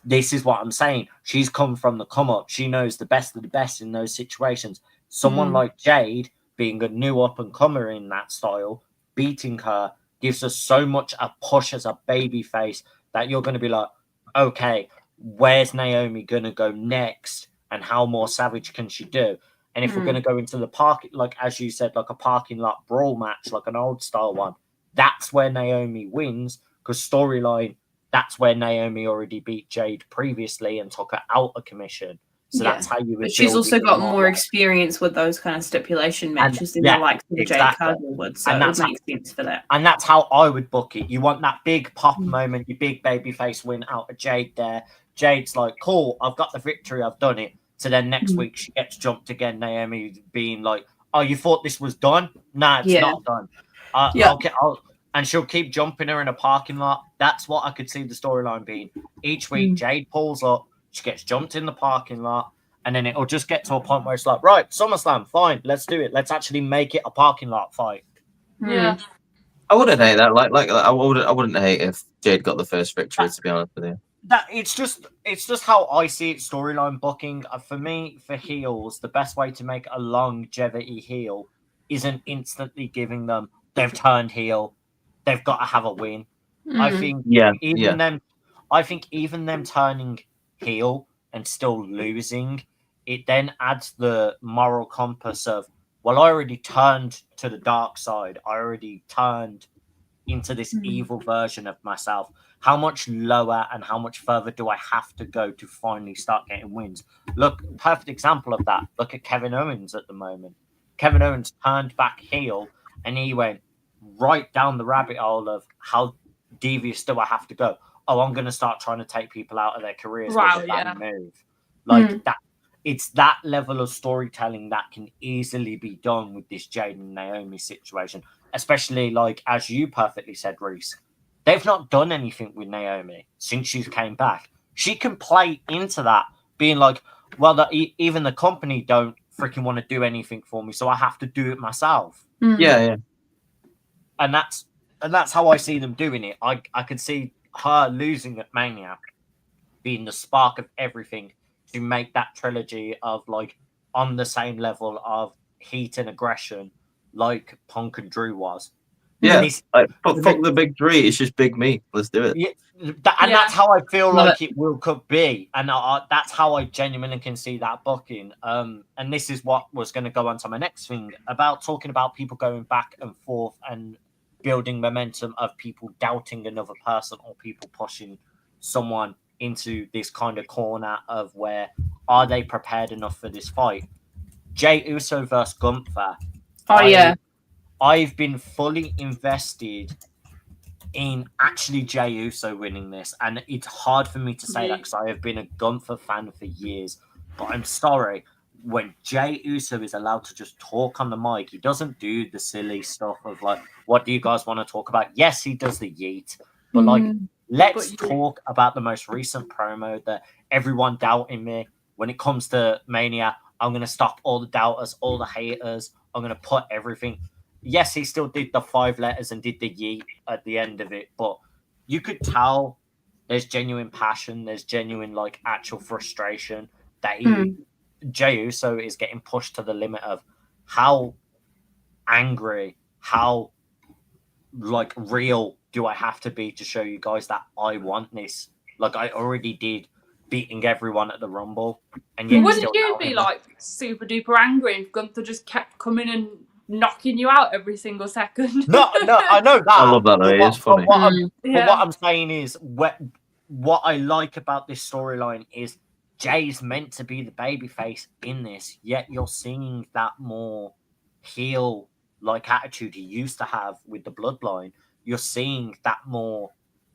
this is what I'm saying. She's come from the come up. She knows the best of the best in those situations. Someone like Jade, being a new up and comer in that style, beating her gives us so much a push as a baby face that you're going to be like, okay, where's Naomi going to go next? And how more savage can she do? And if we're going to go into the park, like as you said, like a parking lot brawl match, like an old style one, that's where Naomi wins, because storyline, that's where Naomi already beat Jade previously and took her out of commission. So that's how you would. But she's also got more experience with those kind of stipulation matches than the likes of Jade Cargill would. So it makes sense for that. And that's how I would book it. You want that big pop moment, your big babyface win out of Jade there. Jade's like, cool, I've got the victory, I've done it. So then next week she gets jumped again, Naomi being like, oh, you thought this was done? Nah, it's not done. And she'll keep jumping her in a parking lot. That's what I could see the storyline being. Each week, Jade pulls up, she gets jumped in the parking lot, and then it'll just get to a point where it's like, right, SummerSlam, fine, let's do it. Let's actually make it a parking lot fight. Yeah. I wouldn't hate that. Like I wouldn't hate if Jade got the first victory, to be honest with you. It's just how I see it, storyline booking. For me, for heels, the best way to make a longevity heel isn't instantly giving them, they've turned heel, they've got to have a win. I think even them turning heel and still losing, it then adds the moral compass of, well, I already turned to the dark side. I already turned into this evil version of myself. How much lower and how much further do I have to go to finally start getting wins? Look, perfect example of that. Look at Kevin Owens at the moment. Kevin Owens turned back heel and he went right down the rabbit hole of how devious do I have to go? Oh, I'm going to start trying to take people out of their careers. Wow, move. Like that. It's that level of storytelling that can easily be done with this Jade and Naomi situation, especially like, as you perfectly said, Reese, they've not done anything with Naomi since she came back. She can play into that, being like, well, even the company don't freaking want to do anything for me, so I have to do it myself. Yeah. And that's how I see them doing it. I could see her losing at Mania being the spark of everything to make that trilogy of like on the same level of heat and aggression like Punk and Drew was. Yeah, fuck the big three. It's just big me. Let's do it. Yeah, that's how I feel like it could be, and that's how I genuinely can see that booking. And this is what was going to go on to my next thing about talking about people going back and forth and building momentum of people doubting another person or people pushing someone into this kind of corner of where are they prepared enough for this fight? Jey Uso versus Gunther. I've been fully invested in actually Jey Uso winning this, and it's hard for me to say that because I have been a Gunther fan for years. But I'm sorry, when Jey Uso is allowed to just talk on the mic, he doesn't do the silly stuff of like, what do you guys want to talk about? Yes, he does the yeet, but like, let's talk about the most recent promo that everyone doubting me. When it comes to Mania, I'm going to stop all the doubters, all the haters. I'm going to put everything. Yes, he still did the 5 letters and did the yeet at the end of it, but you could tell there's genuine passion. There's genuine, like, actual frustration that Jey Uso is getting pushed to the limit of how angry, how, like, real do I have to be to show you guys that I want this? Like, I already did beating everyone at the Rumble. And yet wouldn't you be, like, super duper angry if Gunther just kept coming and knocking you out every single second? No, I know that. I love that. It's funny. But what I'm saying is, what I like about this storyline is Jay's meant to be the babyface in this, yet you're seeing that more heel like attitude he used to have with the bloodline. You're seeing that more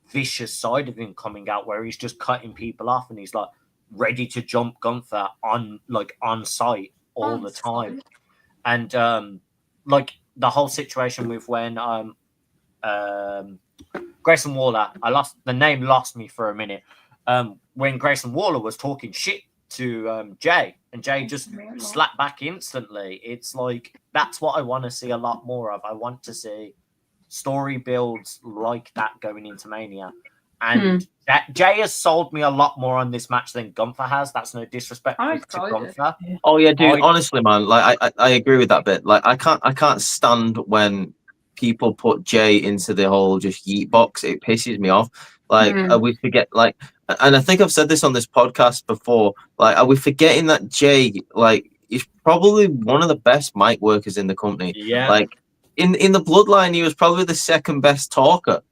vicious side of him coming out, where he's just cutting people off and he's like ready to jump Gunther on sight all the time. And like the whole situation with when Grayson Waller, the name lost me for a minute. When Grayson Waller was talking shit to Jay, and Jay just slapped back instantly. It's like, that's what I want to see a lot more of. I want to see story builds like that going into Mania. And Jay has sold me a lot more on this match than Gunther has. That's no disrespect to Gunther. Oh yeah, dude. Honestly, man, like I agree with that bit. Like I can't stand when people put Jay into the whole just yeet box. It pisses me off. Like we forget, like, and I think I've said this on this podcast before. Like, are we forgetting that Jay, like, is probably one of the best mic workers in the company? Yeah. Like in the Bloodline, he was probably the second best talker.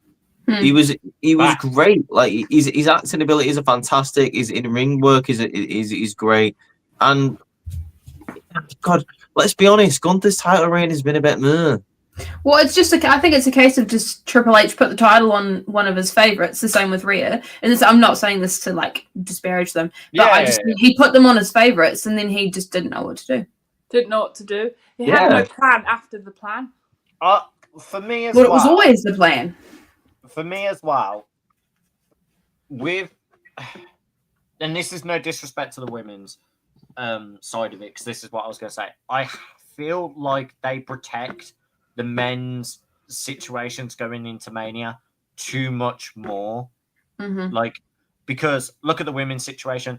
He was great. Like his acting abilities are fantastic. His in-ring work is great. And God, let's be honest, Gunther's title reign has been a bit meh. Well, it's just I think it's a case of just Triple H put the title on one of his favorites. The same with Rhea. And this, I'm not saying this to like disparage them, but he put them on his favorites, and then he just didn't know what to do. Didn't know what to do. He had no plan after the plan. For me as well. It was always the plan. For me as well, with, and this is no disrespect to the women's side of it, because this is what I was going to say. I feel like they protect the men's situations going into Mania too much more. Like, because look at the women's situation.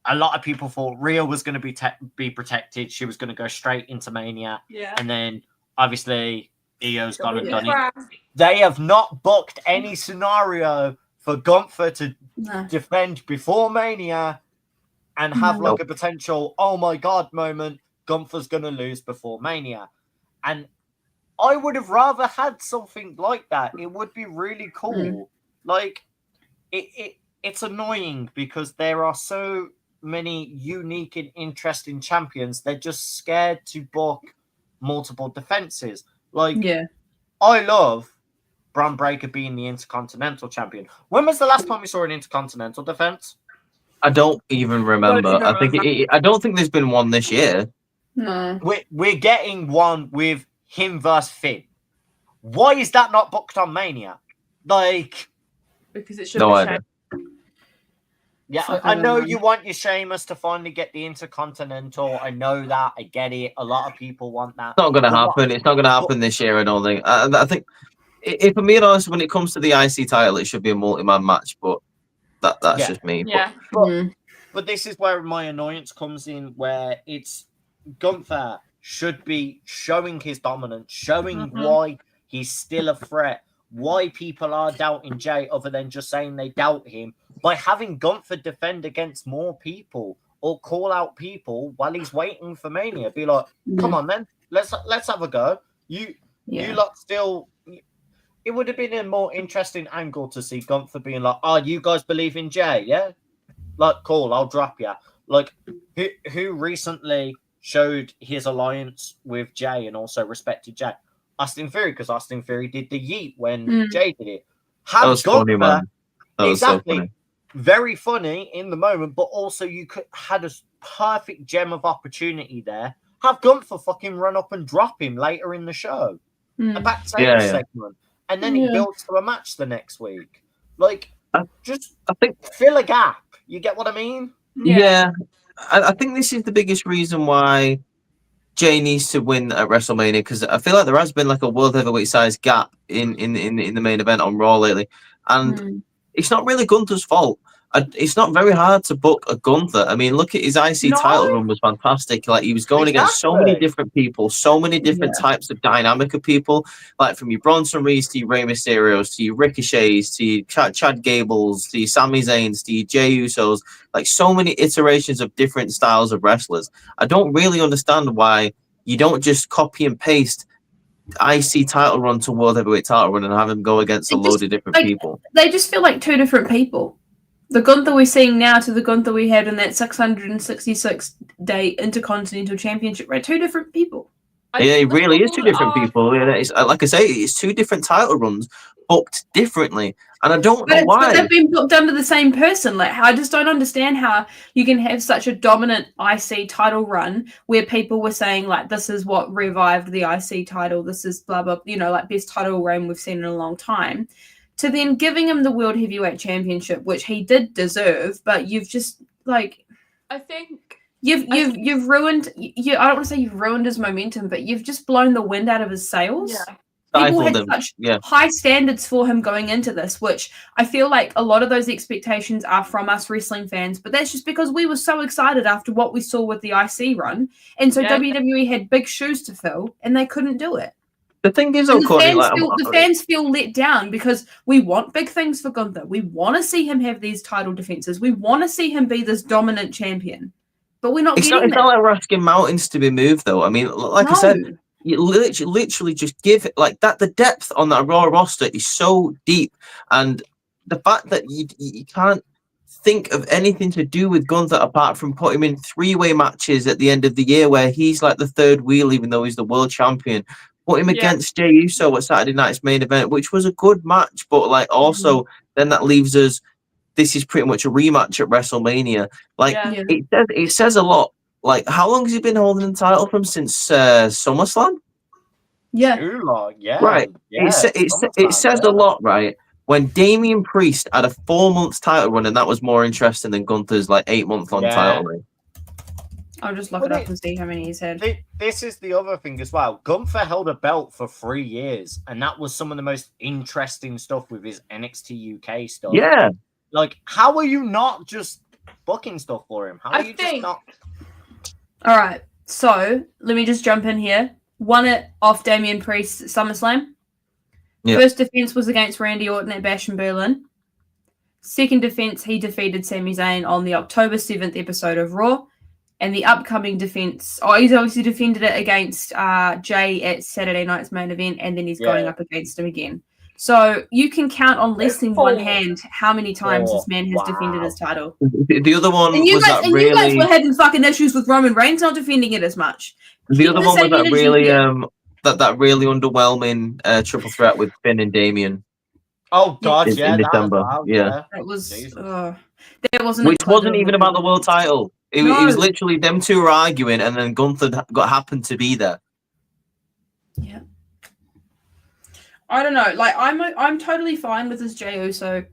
A lot of people thought Rhea was going to be protected. She was going to go straight into Mania. Yeah. And then, obviously, Io's gone and done it. They have not booked any scenario for Gunther to defend before Mania and have like a potential, oh my God moment, Gunther's going to lose before Mania. And I would have rather had something like that. It would be really cool. Like, it's annoying because there are so many unique and interesting champions. They're just scared to book multiple defenses. Like, I love Braun Breaker being the Intercontinental Champion. When was the last time we saw an Intercontinental defense? I don't even remember. I don't think there's been one this year. No. We're getting one with him versus Finn. Why is that not booked on Mania? Like, because it should be Sheamus. Yeah, I know you want your Sheamus to finally get the Intercontinental. I know that. I get it. A lot of people want that. It's not going to happen. It's not going to happen this year, I don't think. I think, if I'm being honest, when it comes to the IC title, it should be a multi-man match, but that's just me. Yeah. But this is where my annoyance comes in, where it's Gunther should be showing his dominance, showing why he's still a threat, why people are doubting Jay other than just saying they doubt him, by having Gunther defend against more people or call out people while he's waiting for Mania. Be like, come on, then, let's have a go. You lot still. It would have been a more interesting angle to see Gunther being like, "Oh, you guys believe in Jay, yeah? Like, cool, I'll drop you." Like, who recently showed his alliance with Jay and also respected Jay? Austin Theory, because Austin Theory did the yeet when Jay did it. That was funny, man. That was so funny. Very funny in the moment, but also you had a perfect gem of opportunity there. Have Gunther fucking run up and drop him later in the show. A backstage segment. And then it builds to a match the next week. Like, I think fill a gap. You get what I mean? Yeah. I think this is the biggest reason why Jay needs to win at WrestleMania, because I feel like there has been like a world heavyweight size gap in the main event on Raw lately. And it's not really Gunther's fault. It's not very hard to book a Gunther. I mean, look at his IC title run was fantastic. Like, he was going against so many different people, so many different types of dynamic of people, like from your Bronson Reeds to your Rey Mysterios to your Ricochets to your Chad Gables to your Sami Zayns to your Jey Usos, like so many iterations of different styles of wrestlers. I don't really understand why you don't just copy and paste IC title run to world heavyweight title run and have him go against a load of different people. They just feel like two different people. The Gunther we're seeing now to the Gunther we had in that 666-day Intercontinental Championship, right? Two different people. Yeah, it really is two different people. Yeah, it's, like I say, it's two different title runs booked differently, and I don't know why. But they've been booked under the same person. Like, I just don't understand how you can have such a dominant IC title run where people were saying like, this is what revived the IC title. This is blah blah. Like best title reign we've seen in a long time. To then giving him the World Heavyweight Championship, which he did deserve, but you've just like, I think you've ruined. I don't want to say you've ruined his momentum, but you've just blown the wind out of his sails. Yeah. People had such high standards for him going into this, which I feel like a lot of those expectations are from us wrestling fans, but that's just because we were so excited after what we saw with the IC run, and so WWE had big shoes to fill, and they couldn't do it. The thing is, the fans feel let down because we want big things for Gunther. We want to see him have these title defenses. We want to see him be this dominant champion, but we're not. It's not like we're asking mountains to be moved, though. I mean, like I said, you literally just give it like that. The depth on that Raw roster is so deep, and the fact that you can't think of anything to do with Gunther apart from put him in three-way matches at the end of the year where he's like the third wheel, even though he's the world champion. Put him against Jey Uso at Saturday night's main event, which was a good match, but like also then that leaves us. This is pretty much a rematch at WrestleMania. Like it says a lot. Like how long has he been holding the title from since SummerSlam? Yeah, too long. Yeah, right. It says a lot, right? When Damian Priest had a 4-month title run, and that was more interesting than Gunther's like 8-month-long title reign. I'll just look it up and see how many he's had. This is the other thing as well. Gunther held a belt for 3 years, and that was some of the most interesting stuff with his NXT UK stuff. Yeah. Like, how are you not just booking stuff for him? How are you just not? All right. So, let me just jump in here. Won it off Damian Priest at SummerSlam. Yep. First defense was against Randy Orton at Bash in Berlin. Second defense, he defeated Sami Zayn on the October 7th episode of Raw. And the upcoming defense, he's obviously defended it against Jey at Saturday night's main event, and then he's going up against him again. So you can count on less than one hand how many times this man has defended his title. The other one you guys were having fucking issues with Roman Reigns not defending it as much. The other one was that really that really underwhelming triple threat with Finn and Damien. Oh God, in December. That was that wasn't, which wasn't even about the world title. It was literally them two were arguing, and then Gunther happened to be there. Yeah, I don't know. Like I'm totally fine with this Jey Uso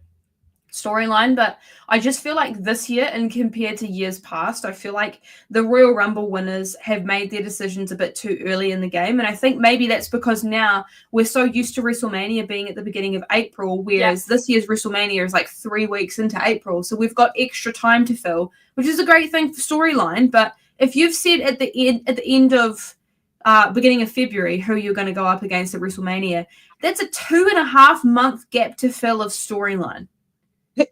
storyline, but I just feel like this year, and compared to years past, I feel like the Royal Rumble winners have made their decisions a bit too early in the game, and I think maybe that's because now we're so used to WrestleMania being at the beginning of April, whereas this year's WrestleMania is like 3 weeks into April, so we've got extra time to fill, which is a great thing for storyline. But if you've said at the end of beginning of February who you're going to go up against at WrestleMania, that's a 2.5 month gap to fill of storyline.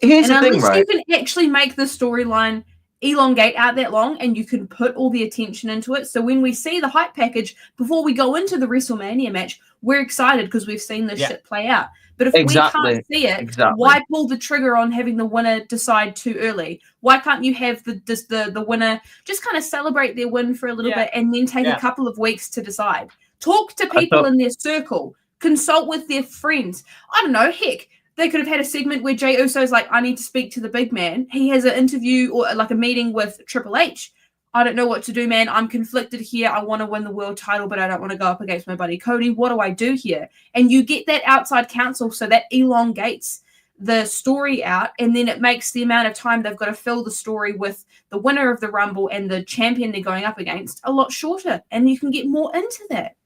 Here's the thing, right? You can actually make the storyline elongate out that long, and you can put all the attention into it. So when we see the hype package before we go into the WrestleMania match, we're excited because we've seen this shit play out. But if we can't see it, why pull the trigger on having the winner decide too early? Why can't you have the winner just kind of celebrate their win for a little bit and then take a couple of weeks to decide? Talk to people in their circle. Consult with their friends. I don't know, heck. They could have had a segment where Jey Uso's like, I need to speak to the big man. He has an interview or like a meeting with Triple H. I don't know what to do, man. I'm conflicted here. I want to win the world title, but I don't want to go up against my buddy Cody. What do I do here? And you get that outside counsel, so that elongates the story out, and then it makes the amount of time they've got to fill the story with the winner of the Rumble and the champion they're going up against a lot shorter, and you can get more into that.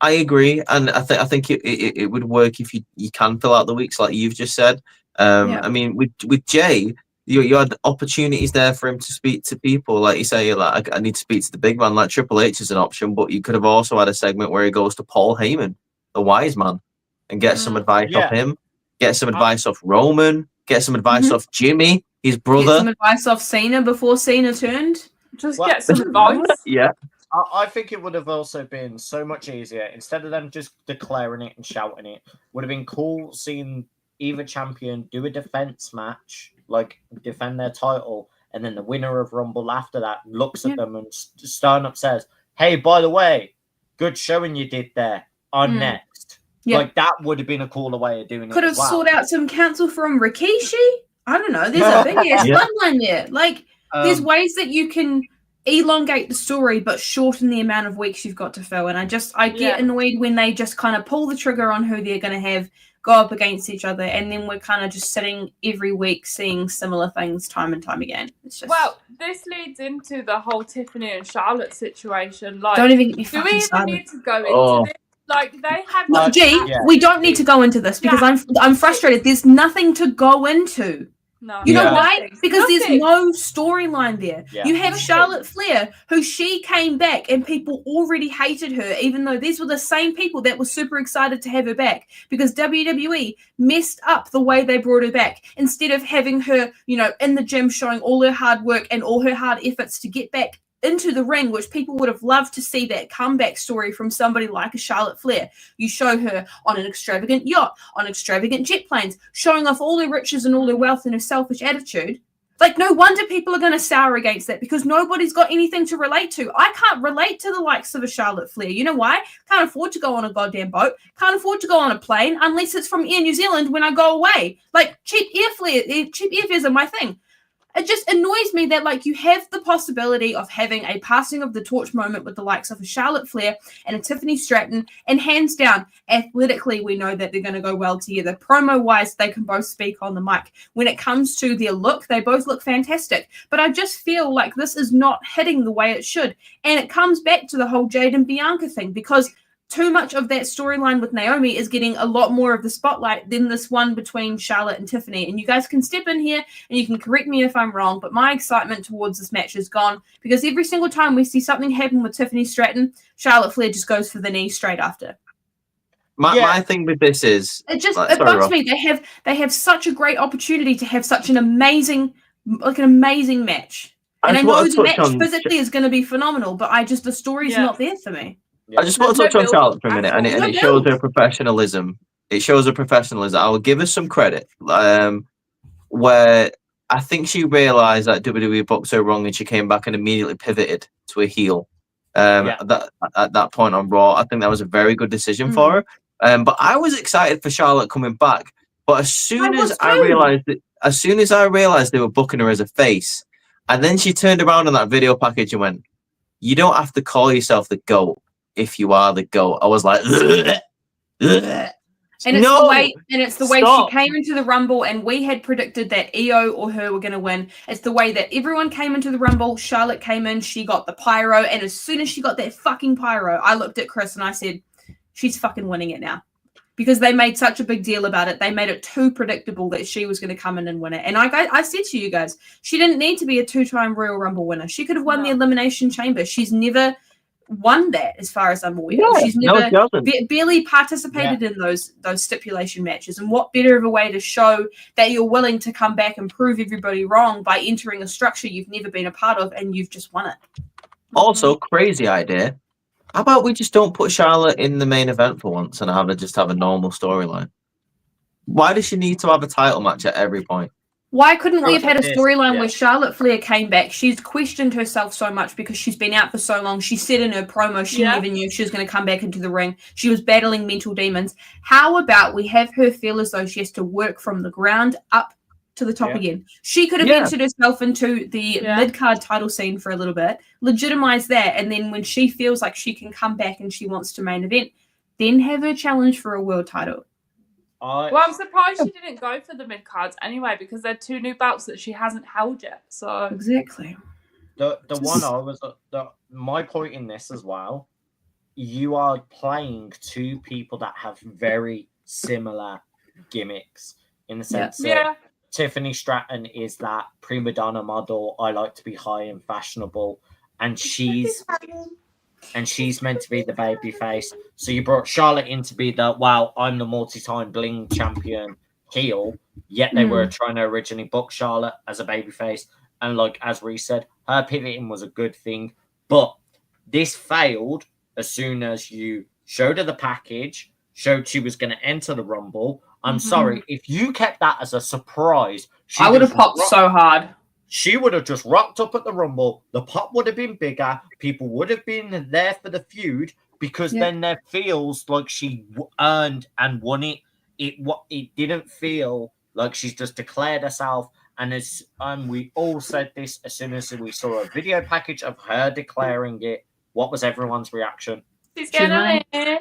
I agree, and I think it would work if you can fill out the weeks like you've just said. I mean, with Jey, you had opportunities there for him to speak to people, like you say, like I need to speak to the big man. Like Triple H is an option, but you could have also had a segment where he goes to Paul Heyman, the wise man, and get some advice off him, get some advice off Roman, get some advice off Jimmy, his brother, get some advice off Cena before Cena turned. Get some advice. Yeah. I think it would have also been so much easier instead of them just declaring it and shouting it. Would have been cool seeing either champion do a defense match, like defend their title, and then the winner of Rumble after that looks at them and stern up says, "Hey, by the way, good showing you did there. I'm next." Yeah. Like that would have been a cooler way of doing it. Could have as well. sorted out some counsel from Rikishi. I don't know. There's a big ass bloodline there. Like, there's ways that you can elongate the story, but shorten the amount of weeks you've got to fill. And I get annoyed when they just kind of pull the trigger on who they're going to have go up against each other, and then we're kind of just sitting every week seeing similar things time and time again. It's just this leads into the whole Tiffany and Charlotte situation. Like, don't even get me do we fucking even started. need to go into this? Like, they have. Look, we don't need to go into this because I'm frustrated. There's nothing to go into. No. You know why? Because there's Nothing. no storyline there. Yeah. You have Charlotte Flair, who she came back and people already hated her, even though these were the same people that were super excited to have her back, because WWE messed up the way they brought her back. Instead of having her, in the gym showing all her hard work and all her hard efforts to get back into the ring, which people would have loved to see that comeback story from somebody like a Charlotte Flair. You show her on an extravagant yacht, on extravagant jet planes, showing off all her riches and all her wealth and her selfish attitude. Like, no wonder people are going to sour against that, because nobody's got anything to relate to. I can't relate to the likes of a Charlotte Flair. You know why? Can't afford to go on a goddamn boat. Can't afford to go on a plane unless it's from Air New Zealand when I go away. Like, cheap airfares are my thing. It just annoys me that, like, you have the possibility of having a passing of the torch moment with the likes of a Charlotte Flair and a Tiffany Stratton, and hands down, athletically, we know that they're going to go well together. Promo-wise, they can both speak on the mic. When it comes to their look, they both look fantastic. But I just feel like this is not hitting the way it should. And it comes back to the whole Jade and Bianca thing, because too much of that storyline with Naomi is getting a lot more of the spotlight than this one between Charlotte and Tiffany. And you guys can step in here and you can correct me if I'm wrong, but my excitement towards this match is gone, because every single time we see something happen with Tiffany Stratton, Charlotte Flair just goes for the knee straight after. My thing with this is it bugs me. They have such a great opportunity to have such an amazing match. And I know the match physically is going to be phenomenal, but the story's not there for me. I just want to touch on Charlotte for a minute, and it shows her professionalism. It shows her professionalism. I will give her some credit, where I think she realised that WWE booked her wrong, and she came back and immediately pivoted to a heel. At that point on Raw, I think that was a very good decision for her. But I was excited for Charlotte coming back. But as soon as I realised they were booking her as a face, and then she turned around on that video package and went, "You don't have to call yourself the GOAT if you are the GOAT." I was like, ugh. And it's the way she came into the Rumble, and we had predicted that Io or her were going to win. It's the way that everyone came into the Rumble. Charlotte came in, she got the pyro, and as soon as she got that fucking pyro, I looked at Chris and I said, she's fucking winning it now. Because they made such a big deal about it. They made it too predictable that she was going to come in and win it. And I said to you guys, she didn't need to be a 2-time Royal Rumble winner. She could have won the Elimination Chamber. She's never won that, as far as I'm aware. She's never barely participated in those stipulation matches. And what better of a way to show that you're willing to come back and prove everybody wrong by entering a structure you've never been a part of, and you've just won it. Also, crazy idea. How about we just don't put Charlotte in the main event for once and have a normal storyline? Why does she need to have a title match at every point? Why couldn't we have had a storyline where Charlotte Flair came back? She's questioned herself so much because she's been out for so long. She said in her promo she never knew she was going to come back into the ring. She was battling mental demons. How about we have her feel as though she has to work from the ground up to the top again? She could have entered herself into the mid-card title scene for a little bit, legitimize that, and then when she feels like she can come back and she wants to main event, then have her challenge for a world title. Well, I'm surprised she didn't go for the mid cards anyway, because they're 2 new belts that she hasn't held yet. So exactly. My point in this as well, you are playing 2 people that have very similar gimmicks in the sense that Tiffany Stratton is that prima donna model. I like to be high and fashionable, and she's meant to be the baby face. So you brought Charlotte in to be I'm the multi-time bling champion heel, yet they were trying to originally book Charlotte as a baby face. And like, as Reese said, her pivoting was a good thing, but this failed as soon as you showed her the package, showed she was going to enter the Rumble. I'm sorry. If you kept that as a surprise, I would have popped so hard. She would have just rocked up at the Rumble. The pop would have been bigger. People would have been there for the feud because then there feels like she earned and won it. It didn't feel like she's just declared herself. And we all said this as soon as we saw a video package of her declaring it. What was everyone's reaction? She's gonna win.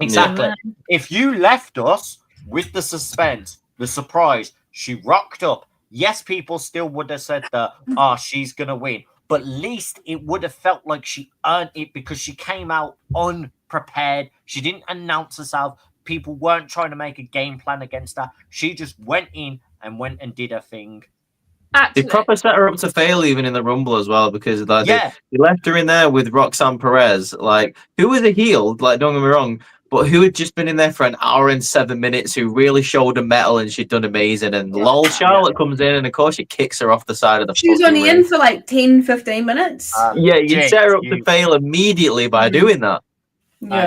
Exactly. Yeah. If you left us with the suspense, the surprise, she rocked up. Yes, people still would have said that, she's gonna win. But at least it would have felt like she earned it because she came out unprepared. She didn't announce herself. People weren't trying to make a game plan against her. She just went in and did her thing. They proper set her up to fail even in the Rumble as well because they left her in there with Roxanne Perez, who was a heel, don't get me wrong, but who had just been in there for an hour and 7 minutes, who really showed her mettle and she'd done amazing. And Charlotte comes in and of course she kicks her off the side of the She was only in for 10, 15 minutes. You set her up to fail immediately by doing that.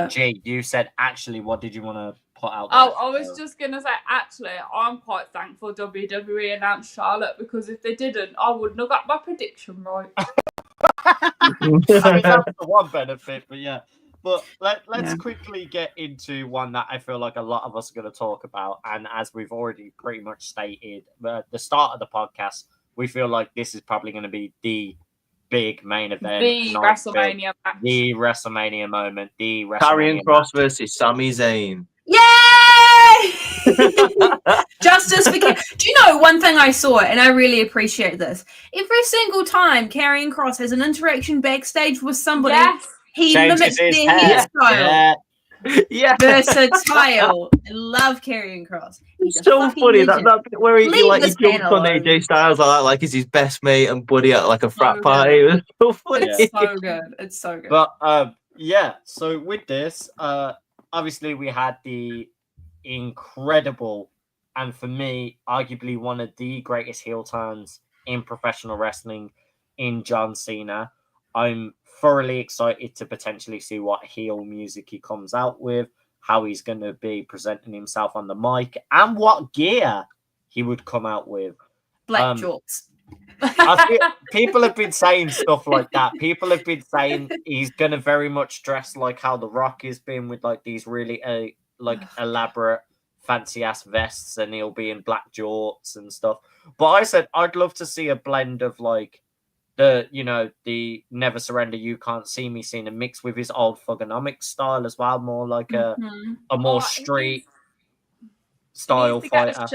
Jay, you said actually, what did you want to put out? I was just gonna say actually, I'm quite thankful WWE announced Charlotte because if they didn't, I wouldn't have got my prediction right. I mean, that's the one benefit, but yeah. But let's quickly get into one that I feel like a lot of us are going to talk about, and as we've already pretty much stated at the start of the podcast, we feel like this is probably going to be the big main event, the WrestleMania match, the WrestleMania moment, the WrestleMania Karrion Kross versus Sami Zayn. Yay! Justice for Karrion. Do you know one thing I saw, and I really appreciate this? Every single time Karrion Kross has an interaction backstage with somebody, he mimics their hairstyle. Yeah. Versatile. I love Karrion Kross. He's so funny. That bit where he jumps on AJ Styles like he's his best mate and buddy at a frat party. It was so funny. It's so good. It's so good. But so with this, obviously we had the incredible, and for me, arguably one of the greatest heel turns in professional wrestling in John Cena. I'm thoroughly excited to potentially see what heel music he comes out with, how he's going to be presenting himself on the mic, and what gear he would come out with. Black jorts. People have been saying stuff like that. People have been saying he's going to very much dress like how The Rock has been with these really elaborate fancy ass vests, and he'll be in black jorts and stuff. But I said I'd love to see a blend of the Never Surrender, You Can't See Me scene and mixed with his old Thugonomics style as well, more like a more street style fighter.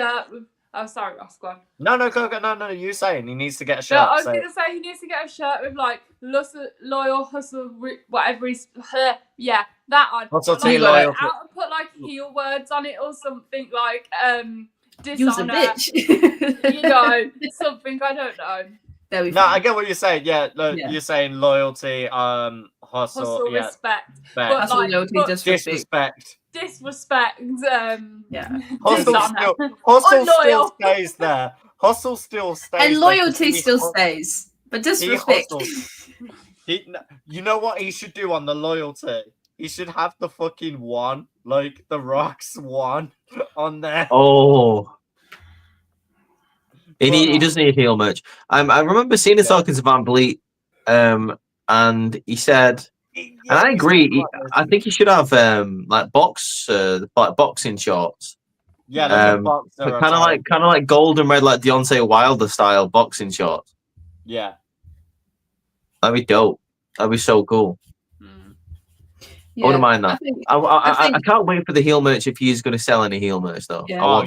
Sorry, Ross, go on. No, go. You saying he needs to get a shirt. No, I was going to say he needs to get a shirt with loyal hustle, whatever he's. Yeah, that on. Hustle T loyal. Out and put heel words on it or something dishonor. Use a bitch. Something I don't know. No, I get what you're saying. Yeah, you're saying loyalty, hustle, respect. But hustle, loyalty, disrespect. Disrespect. Hustle still stays there. Hustle still stays. And loyalty still stays. But disrespect. You know what he should do on the loyalty? He should have the fucking one, like the Rock's one, on there. Oh. He does need heel merch. I remember seeing talking to Van Vliet, and he said, and I agree. I think he should have boxing shorts. Yeah, kind of like gold and red, like Deontay Wilder style boxing shorts. Yeah, that'd be dope. That'd be so cool. Yeah, I wouldn't mind that. I can't wait for the heel merch if he's going to sell any heel merch though. Yeah. I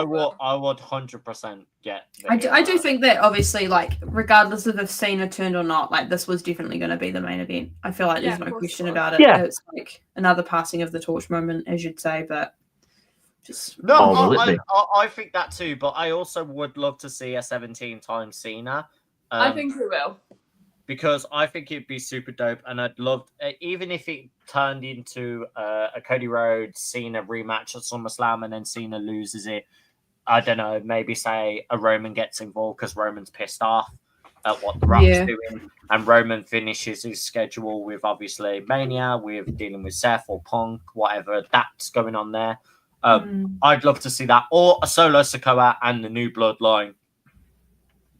would 100% get. I do think that obviously, regardless of if Cena turned or not, this was definitely going to be the main event. I feel like there's no question about it. Yeah. It's another passing of the torch moment, as you'd say, but just I think that too. But I also would love to see a 17-time Cena. I think we will. Because I think it'd be super dope, and I'd love, even if it turned into a Cody Rhodes Cena rematch at SummerSlam, and then Cena loses it. I don't know, maybe say a Roman gets involved because Roman's pissed off at what The Rock's doing, and Roman finishes his schedule with obviously Mania, with dealing with Seth or Punk, whatever that's going on there. I'd love to see that, or a Solo Sikoa and the New Bloodline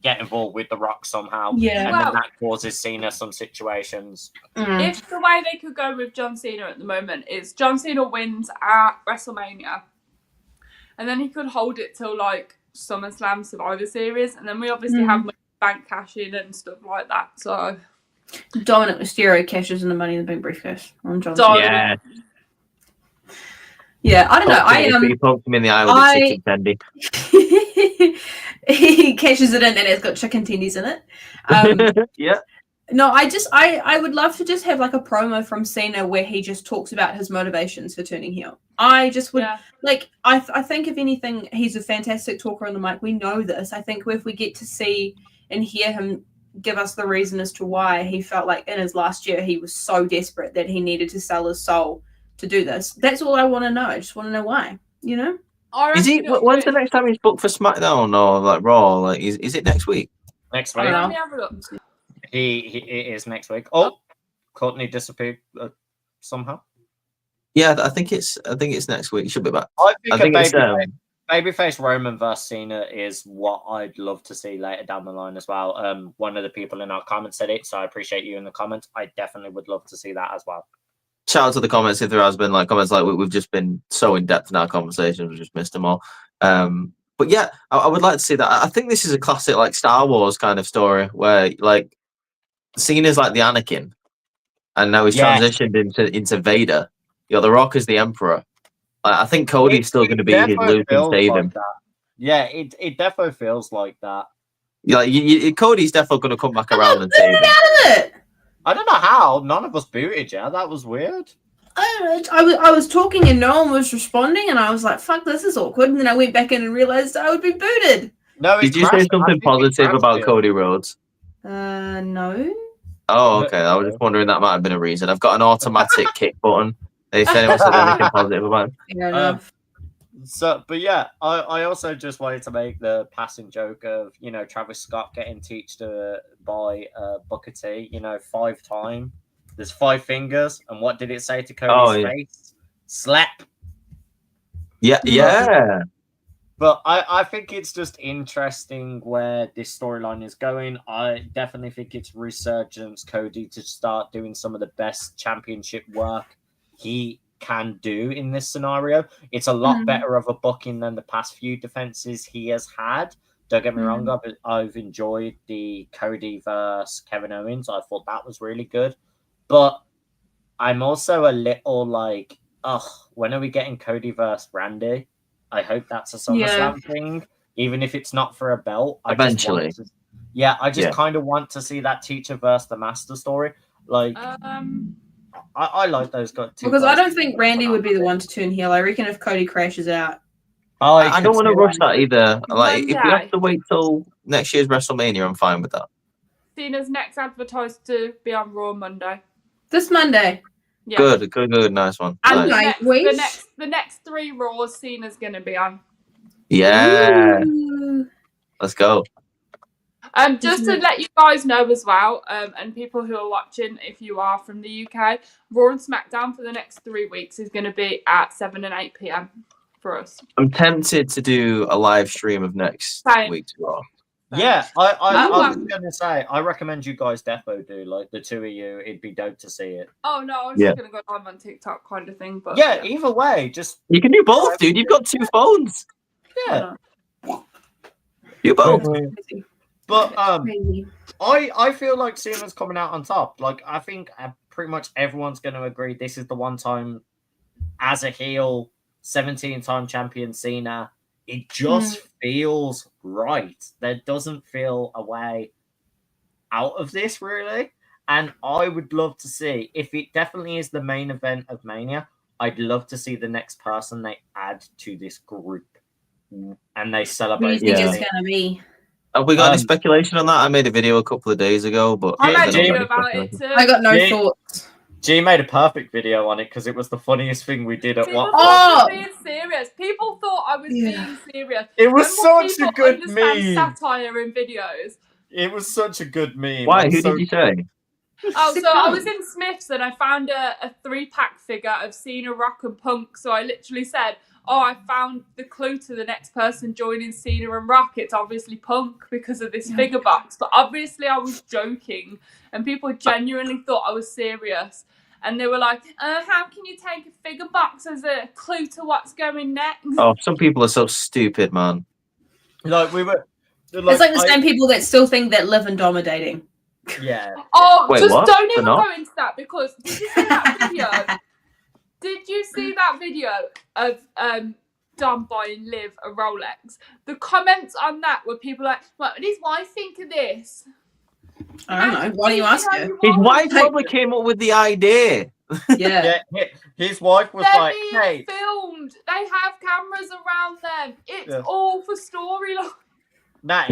get involved with The Rock somehow. Yeah. And then that causes Cena some situations. If the way they could go with John Cena at the moment is John Cena wins at WrestleMania, and then he could hold it till like SummerSlam Survivor Series, and then we obviously have bank cash in and stuff like that. So Dominic Mysterio cashes in the Money in the Bank briefcase on John Yeah. Yeah, I don't know. He poked him in the eye with a chicken tendy. He cashes it in and it's got chicken tendies in it. Yeah. No, I would love to just have like a promo from Cena where he just talks about his motivations for turning heel. I just would I think if anything, he's a fantastic talker on the mic. We know this. I think if we get to see and hear him give us the reason as to why he felt like in his last year he was so desperate that he needed to sell his soul to do this. That's all I want to know. I just want to know why, you know? Is he? When's the next time he's booked for SmackDown or like Raw? Like, is it next week? Next week. Let me have a look. It is next week. Oh, Courtney disappeared somehow. Yeah, I think it's next week. He should be back. I think it's babyface Roman versus Cena is what I'd love to see later down the line as well. One of the people in our comments said it, so I appreciate you in the comments. I definitely would love to see that as well. Shout out to the comments if there has been like comments like we've just been so in depth in our conversations, we've just missed them all. But yeah, I would like to see that. I think this is a classic like Star Wars kind of story where like Cena's like the Anakin, and now he's transitioned into Vader. You know, The Rock is the Emperor. I think Cody's still going to be his Luke and save him. Yeah, it definitely feels like that. Yeah, Cody's definitely going to come back around and save him. I don't know how. None of us booted you. That was weird. I was talking and no one was responding, and I was like, "Fuck, this is awkward." And then I went back in and realized I would be booted. No, did you say something positive about Cody Rhodes? No. Oh, okay. I was just wondering that might have been a reason. I've got an automatic kick button. If anyone said anything positive about it. Fair enough. But yeah, I also just wanted to make the passing joke of, you know, Travis Scott getting teached by Booker T, 5 times. There's 5 fingers, and what did it say to Cody's face? Slap. Yeah. But I think it's just interesting where this storyline is going. I definitely think it's resurgence Cody to start doing some of the best championship work he can do in this scenario. It's a lot better of a booking than the past few defenses he has had. Don't get me wrong, I've enjoyed the Cody versus Kevin Owens. I thought that was really good. But I'm also a little like, when are we getting Cody versus Randy? I hope that's a SummerSlam thing, even if it's not for a belt. Eventually. I just kind of want to see that teacher versus the master story. Like, I like those guys too. Because I don't think Randy would be the one to turn heel. I reckon if Cody crashes out. I don't want to rush that either. Like, if we have to wait till next year's WrestleMania, I'm fine with that. Cena's next advertised to be on Raw Monday. This Monday. Yeah. Good, nice one. And nice. the next 3 Raws Cena's going to be on. Yeah. Let's go. Just to let you guys know as well, and people who are watching, if you are from the UK, Raw and SmackDown for the next 3 weeks is going to be at 7 and 8 p.m. for us. I'm tempted to do a live stream of next week's Raw. Yeah, I was going to say, I recommend you guys defo do, like, the two of you. It'd be dope to see it. Oh, no, I was just going to go live on TikTok kind of thing. But yeah, either way, just... You can do both, dude. You've got 2 phones. Yeah. You both. But I feel like Cena's coming out on top. Like, I think pretty much everyone's going to agree this is the one time as a heel, 17-time champion Cena. It just feels right. There doesn't feel a way out of this, really. And I would love to see, if it definitely is the main event of Mania, I'd love to see the next person they add to this group. And they celebrate. Who do you think it's going to be? Have we got any speculation on that? I made a video a couple of days ago, but I made a video about it too. I got no thoughts. G made a perfect video on it because it was the funniest thing we did at People one thought I was being serious. People thought I was being serious. It was such a good meme. meme. Satire in videos. It was such a good meme. Why? Who did you say? Oh, so I was in Smith's and I found a 3-pack figure of Cena, Rock and Punk. So I literally said, oh, I found the clue to the next person joining Cena and Rock. It's obviously Punk because of this figure box. But obviously I was joking and people genuinely thought I was serious. And they were like, how can you take a figure box as a clue to what's going next? Oh, some people are so stupid, man. Like, we were... It's like the same people that still think that Liv and Dom are dating. Yeah. Oh, Wait, just what? don't even They're not? go into that because did you see that video? Did you see that video of Dom buying Liv a Rolex? The comments on that were people like, what would his wife think of this? I don't know. Why do you ask her? His wife probably came up with the idea. Yeah. His wife was They're like, being hey. filmed. They have cameras around them. It's all for storyline. Nah,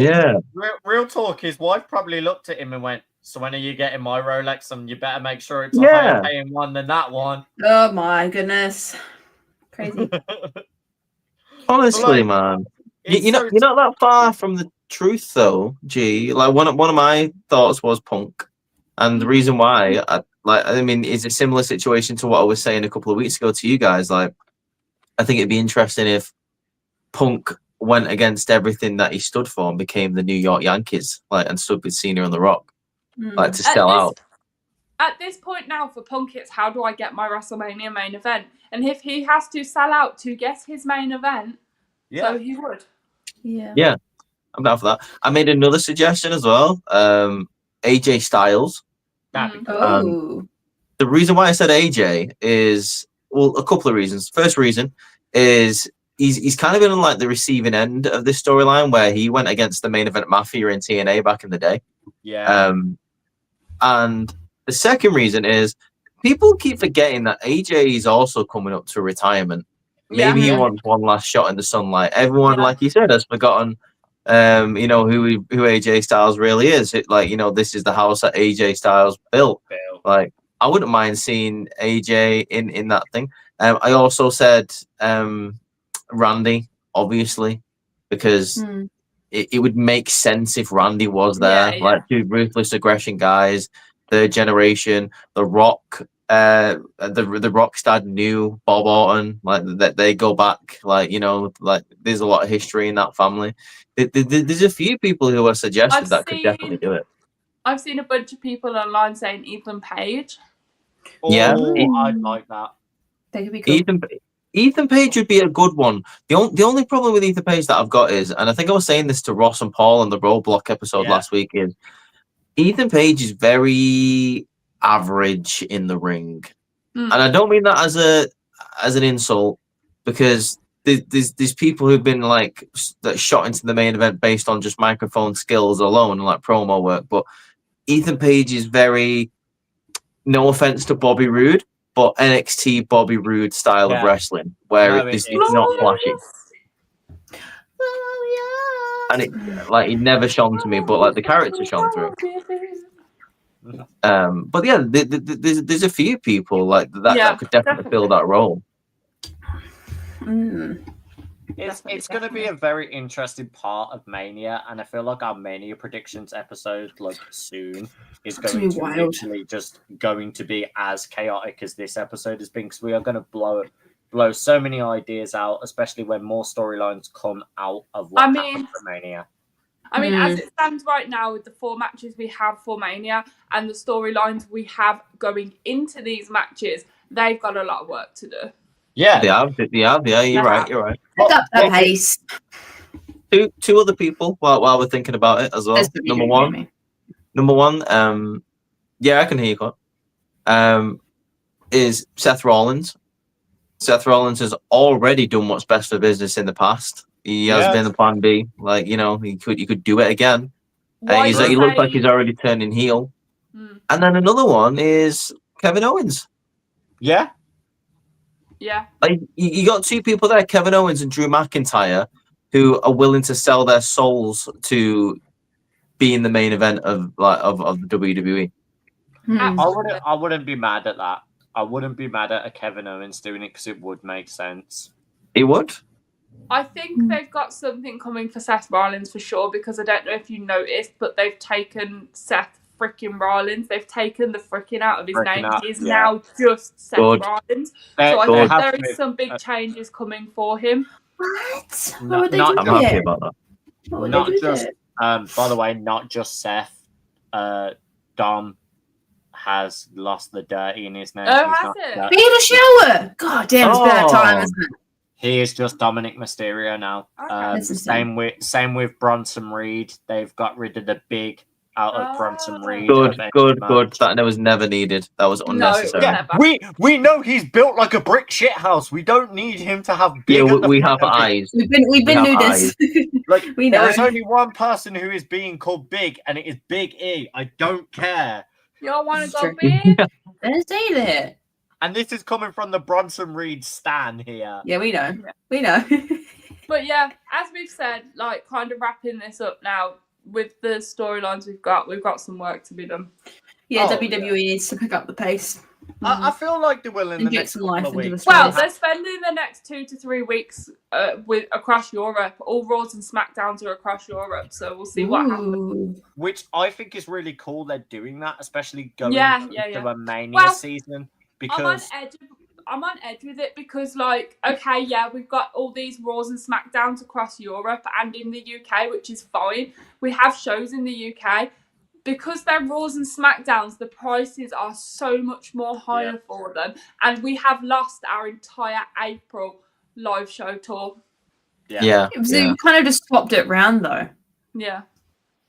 real talk, his wife probably looked at him and went, so when are you getting my Rolex? And you better make sure it's a higher paying one than that one. Oh my goodness. Crazy. Honestly, man. You're not that far from the truth, though, G. Like, one of my thoughts was Punk. And the reason why, is a similar situation to what I was saying a couple of weeks ago to you guys. Like, I think it'd be interesting if Punk went against everything that he stood for and became the New York Yankees, and stood with Cena and The Rock, to sell out. At this point now for Punk, it's how do I get my WrestleMania main event? And if he has to sell out to get his main event, so he would. Yeah, I'm down for that. I made another suggestion as well. AJ Styles. That'd be cool. The reason why I said AJ is, well, a couple of reasons. First reason is he's kind of been on the receiving end of this storyline where he went against the main event Mafia in TNA back in the day. Yeah. And the second reason is people keep forgetting that AJ is also coming up to retirement. Maybe he wants one last shot in the sunlight. Everyone, like you said, has forgotten, who AJ Styles really is. This is the house that AJ Styles built. I wouldn't mind seeing AJ in that thing. I also said Randy, obviously, because it would make sense if Randy was there. Two ruthless aggression guys, third generation, The Rock. The Rockstar knew Bob Orton, that they go back, there's a lot of history in that family. There's a few people who are suggested that could definitely do it. I've seen a bunch of people online saying Ethan Page. I'd like that. That could be cool. Ethan Page would be a good one. The only problem with Ethan Page that I've got is, and I think I was saying this to Ross and Paul on the Roadblock episode last week, is Ethan Page is very average in the ring, and I don't mean that as an insult, because there's people who've been that shot into the main event based on just microphone skills alone and promo work, but Ethan Page is very, no offense to Bobby Roode, but NXT Bobby Roode style of wrestling where it's not flashy. And it never shone to me, but the character shone through. But yeah, there's a few people that could definitely fill that role. It's going to be a very interesting part of Mania, and I feel like our Mania predictions episode soon is going to literally just going to be as chaotic as this episode has been, because we are going to blow so many ideas out, especially when more storylines come out of what happened for Mania. I mean, as it stands right now, with the 4 matches we have for Mania and the storylines we have going into these matches, they've got a lot of work to do. Yeah, they have. Yeah, you're right. Pick up the pace. Two other people while we're thinking about it as well. Number one. I can hear you. Is Seth Rollins. Seth Rollins has already done what's best for business in the past. He has been the plan B. He could do it again. He looks like he's already turning heel. And then another one is Kevin Owens. Yeah. You got two people there, Kevin Owens and Drew McIntyre, who are willing to sell their souls to be in the main event of the WWE. I wouldn't be mad at that. I wouldn't be mad at a Kevin Owens doing it, because it would make sense. It would. I think they've got something coming for Seth Rollins for sure, because I don't know if you noticed, but they've taken Seth freaking Rollins. They've taken the freaking out of his name. He is yeah. now just Seth Good. Rollins. They- So I they think have there to- is some big changes coming for him. What? No- What would they not- do I'm there? happy about that. What would Not they do just there? by the way, not just Seth. Dom has lost the dirty in his name. Oh, He's has not it? dirty. Be in the shower. God damn, it's been that time, Oh. isn't it? He is just Dominic Mysterio now. Okay. That's insane. Same with Bronson Reed. They've got rid of the big out of Bronson Reed. Good. match. That was never needed. That was unnecessary. Yeah. Yeah, we know he's built like a brick shithouse. We don't need him to have big. Yeah, at the we front have of it. eyes. We've been We have nudists. Like We there know. is only one person who is being called big, and it is Big E. I don't care. Y'all want to It's go true. big? Let's stay there. And this is coming from the Bronson Reed stan here. Yeah, we know. We know. But yeah, as we've said, like kind of wrapping this up now with the storylines we've got some work to be done. Yeah, Oh, WWE needs to pick up the pace. I feel like they will in the Inject next some couple life of into the weeks. story. Well, they're spending the next 2 to 3 weeks with across Europe. All Raws and SmackDowns are across Europe, so we'll see what happens. Ooh. Which I think is really cool. They're doing that, especially going Yeah. into a Mania Well, season I'm on because edge. I'm on edge with it because, like, okay, yeah, we've got all these Raws and SmackDowns across Europe and in the UK, which is fine. We have shows in the UK. Because they're Raws and SmackDowns, the prices are so much more higher for them. And we have lost our entire April live show tour. Yeah. So you kind of just swapped it round, though. Yeah.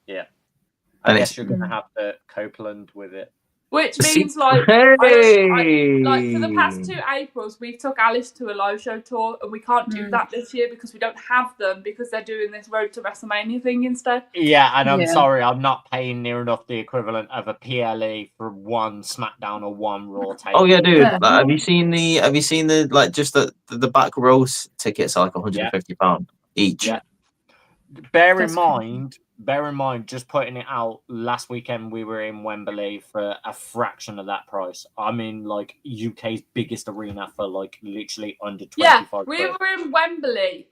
I And guess it's- you're going to have to Copeland with it. Which See- means, like, Hey! like for the past 2 Aprils, we've took Alice to a live show tour, and we can't do that this year because we don't have them because they're doing this Road to WrestleMania thing instead. Yeah, and I'm Yeah. sorry, I'm not paying near enough the equivalent of a PLE for one SmackDown or one Raw tape. Oh yeah, dude. Yeah. Like, have you seen the like just the back row tickets are like £150 each? Yeah. Bear That's in mind, just putting it out last weekend, we were in Wembley for a fraction of that price. I mean, like UK's biggest arena for like literally under 25 Yeah, we quid. were in Wembley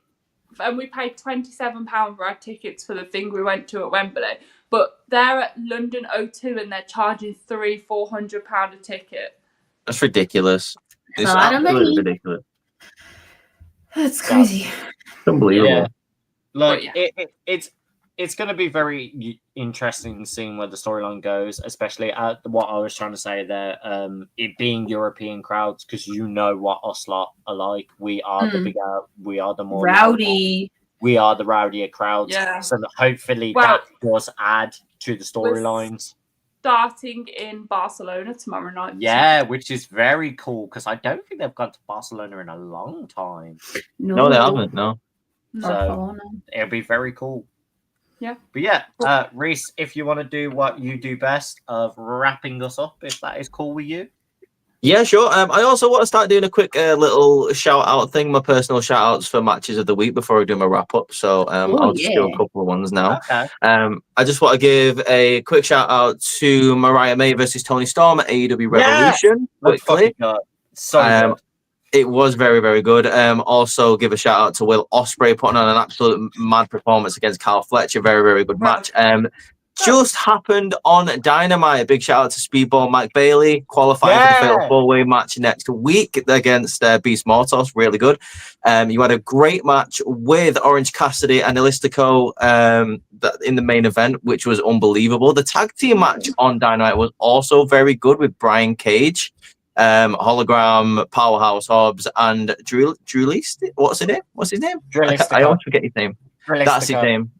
and we paid £27 for our tickets for the thing we went to at Wembley. But they're at London O2 and they're charging £300-400 a ticket. That's ridiculous. It's A lot of absolutely money. ridiculous. That's crazy. It's unbelievable. Yeah. Like But it's going to be very interesting seeing where the storyline goes, especially at what I was trying to say there. It being European crowds, because you know what us lot are like. We are the bigger, we are the more Rowdy. we are the rowdier crowds. Yeah. So that hopefully Well, that does add to the storylines. Starting in Barcelona tomorrow night. Yeah, which is very cool because I don't think they've gone to Barcelona in a long time. No, they haven't. No. So it'll be very cool. Yeah. But yeah, Reese, if you want to do what you do best of wrapping us up, if that is cool with you. Yeah, sure. I also want to start doing a quick little shout out thing, my personal shout outs for matches of the week before I do my wrap up. So I'll just do a couple of ones now. Okay. I just want to give a quick shout out to Mariah May versus Toni Storm at AEW Revolution. Quickly. So good. It was very, very good. Also, give a shout out to Will Ospreay putting on an absolute mad performance against Kyle Fletcher. Very, very good match. Just happened on Dynamite. A big shout out to Speedball Mike Bailey qualifying for the Fatal 4-Way match next week against Beast Mortos. Really good. You had a great match with Orange Cassidy and Elistico in the main event, which was unbelievable. The tag team match on Dynamite was also very good with Brian Cage. Hologram, Powerhouse Hobbs, and Drew Least. What's his name? I always forget his name. That's his name.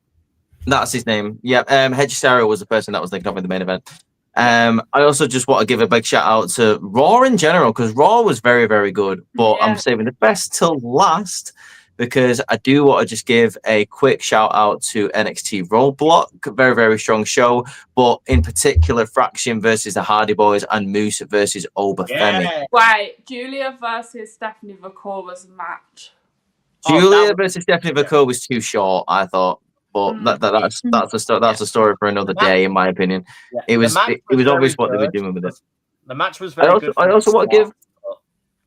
That's his name. Yeah. Hedge Sarah was the person that was thinking of in the main event. I also just want to give a big shout out to Raw in general because Raw was very, very good. But I'm saving the best till last because I do want to just give a quick shout out to NXT Roadblock. Very, very strong show. But in particular, Fraction versus the Hardy Boys and Moose versus Obafemi. Wait, Julia versus Stephanie McCall was a match. Julia versus Stephanie McCall was too short, I thought. But that's a story for another day, in my opinion. Yeah, it was obvious what they were doing with it. The match was very good. I also want to give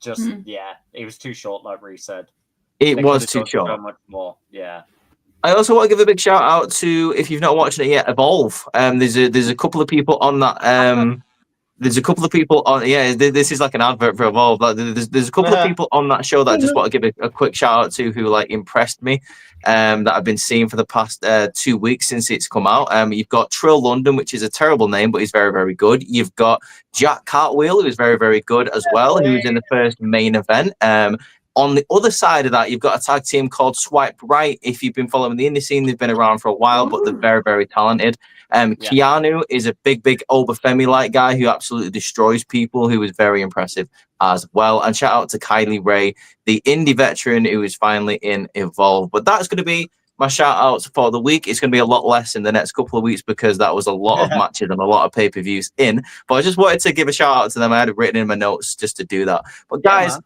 it was too short, like Reece said. It was too short. So much more, yeah. I also want to give a big shout out to, if you've not watched it yet, Evolve. There's a couple of people on that. There's a couple of people on. Yeah, this is like an advert for Evolve. Like, there's a couple of people on that show that I just want to give a quick shout out to who like impressed me. That I've been seeing for the past 2 weeks since it's come out. You've got Trill London, which is a terrible name, but he's very, very good. You've got Jack Cartwheel, who's very, very good as well, who's in the first main event. On the other side of that, you've got a tag team called Swipe Right. If you've been following the indie scene, they've been around for a while, but they're very, very talented. Keanu is a big Obafemi-like guy who absolutely destroys people, who is very impressive as well. And shout out to Kylie Ray, the indie veteran who is finally in Evolve. But that's going to be my shout outs for the week. It's going to be a lot less in the next couple of weeks because that was a lot of matches and a lot of pay-per-views in. But I just wanted to give a shout out to them. I had it written in my notes just to do that. But guys,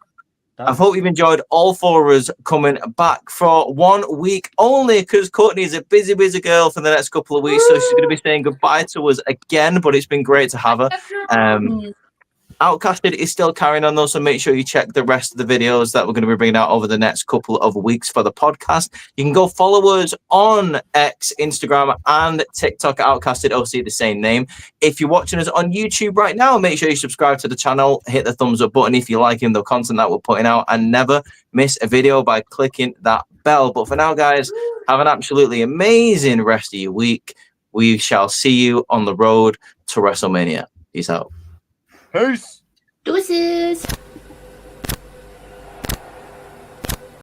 I hope you've enjoyed all four of us coming back for 1 week only because Courtney is a busy girl for the next couple of weeks. So she's going to be saying goodbye to us again, but it's been great to have her. Outcasted is still carrying on though, so make sure you check the rest of the videos that we're going to be bringing out over the next couple of weeks for the podcast. You can go follow us on X, Instagram, and TikTok at Outcasted OC, the same name. If you're watching us on YouTube right now, make sure you subscribe to the channel, hit the thumbs up button if you're liking the content that we're putting out, and never miss a video by clicking that bell. But for now, guys, have an absolutely amazing rest of your week. We shall see you on the road to WrestleMania. Peace out. Peace. Deuces.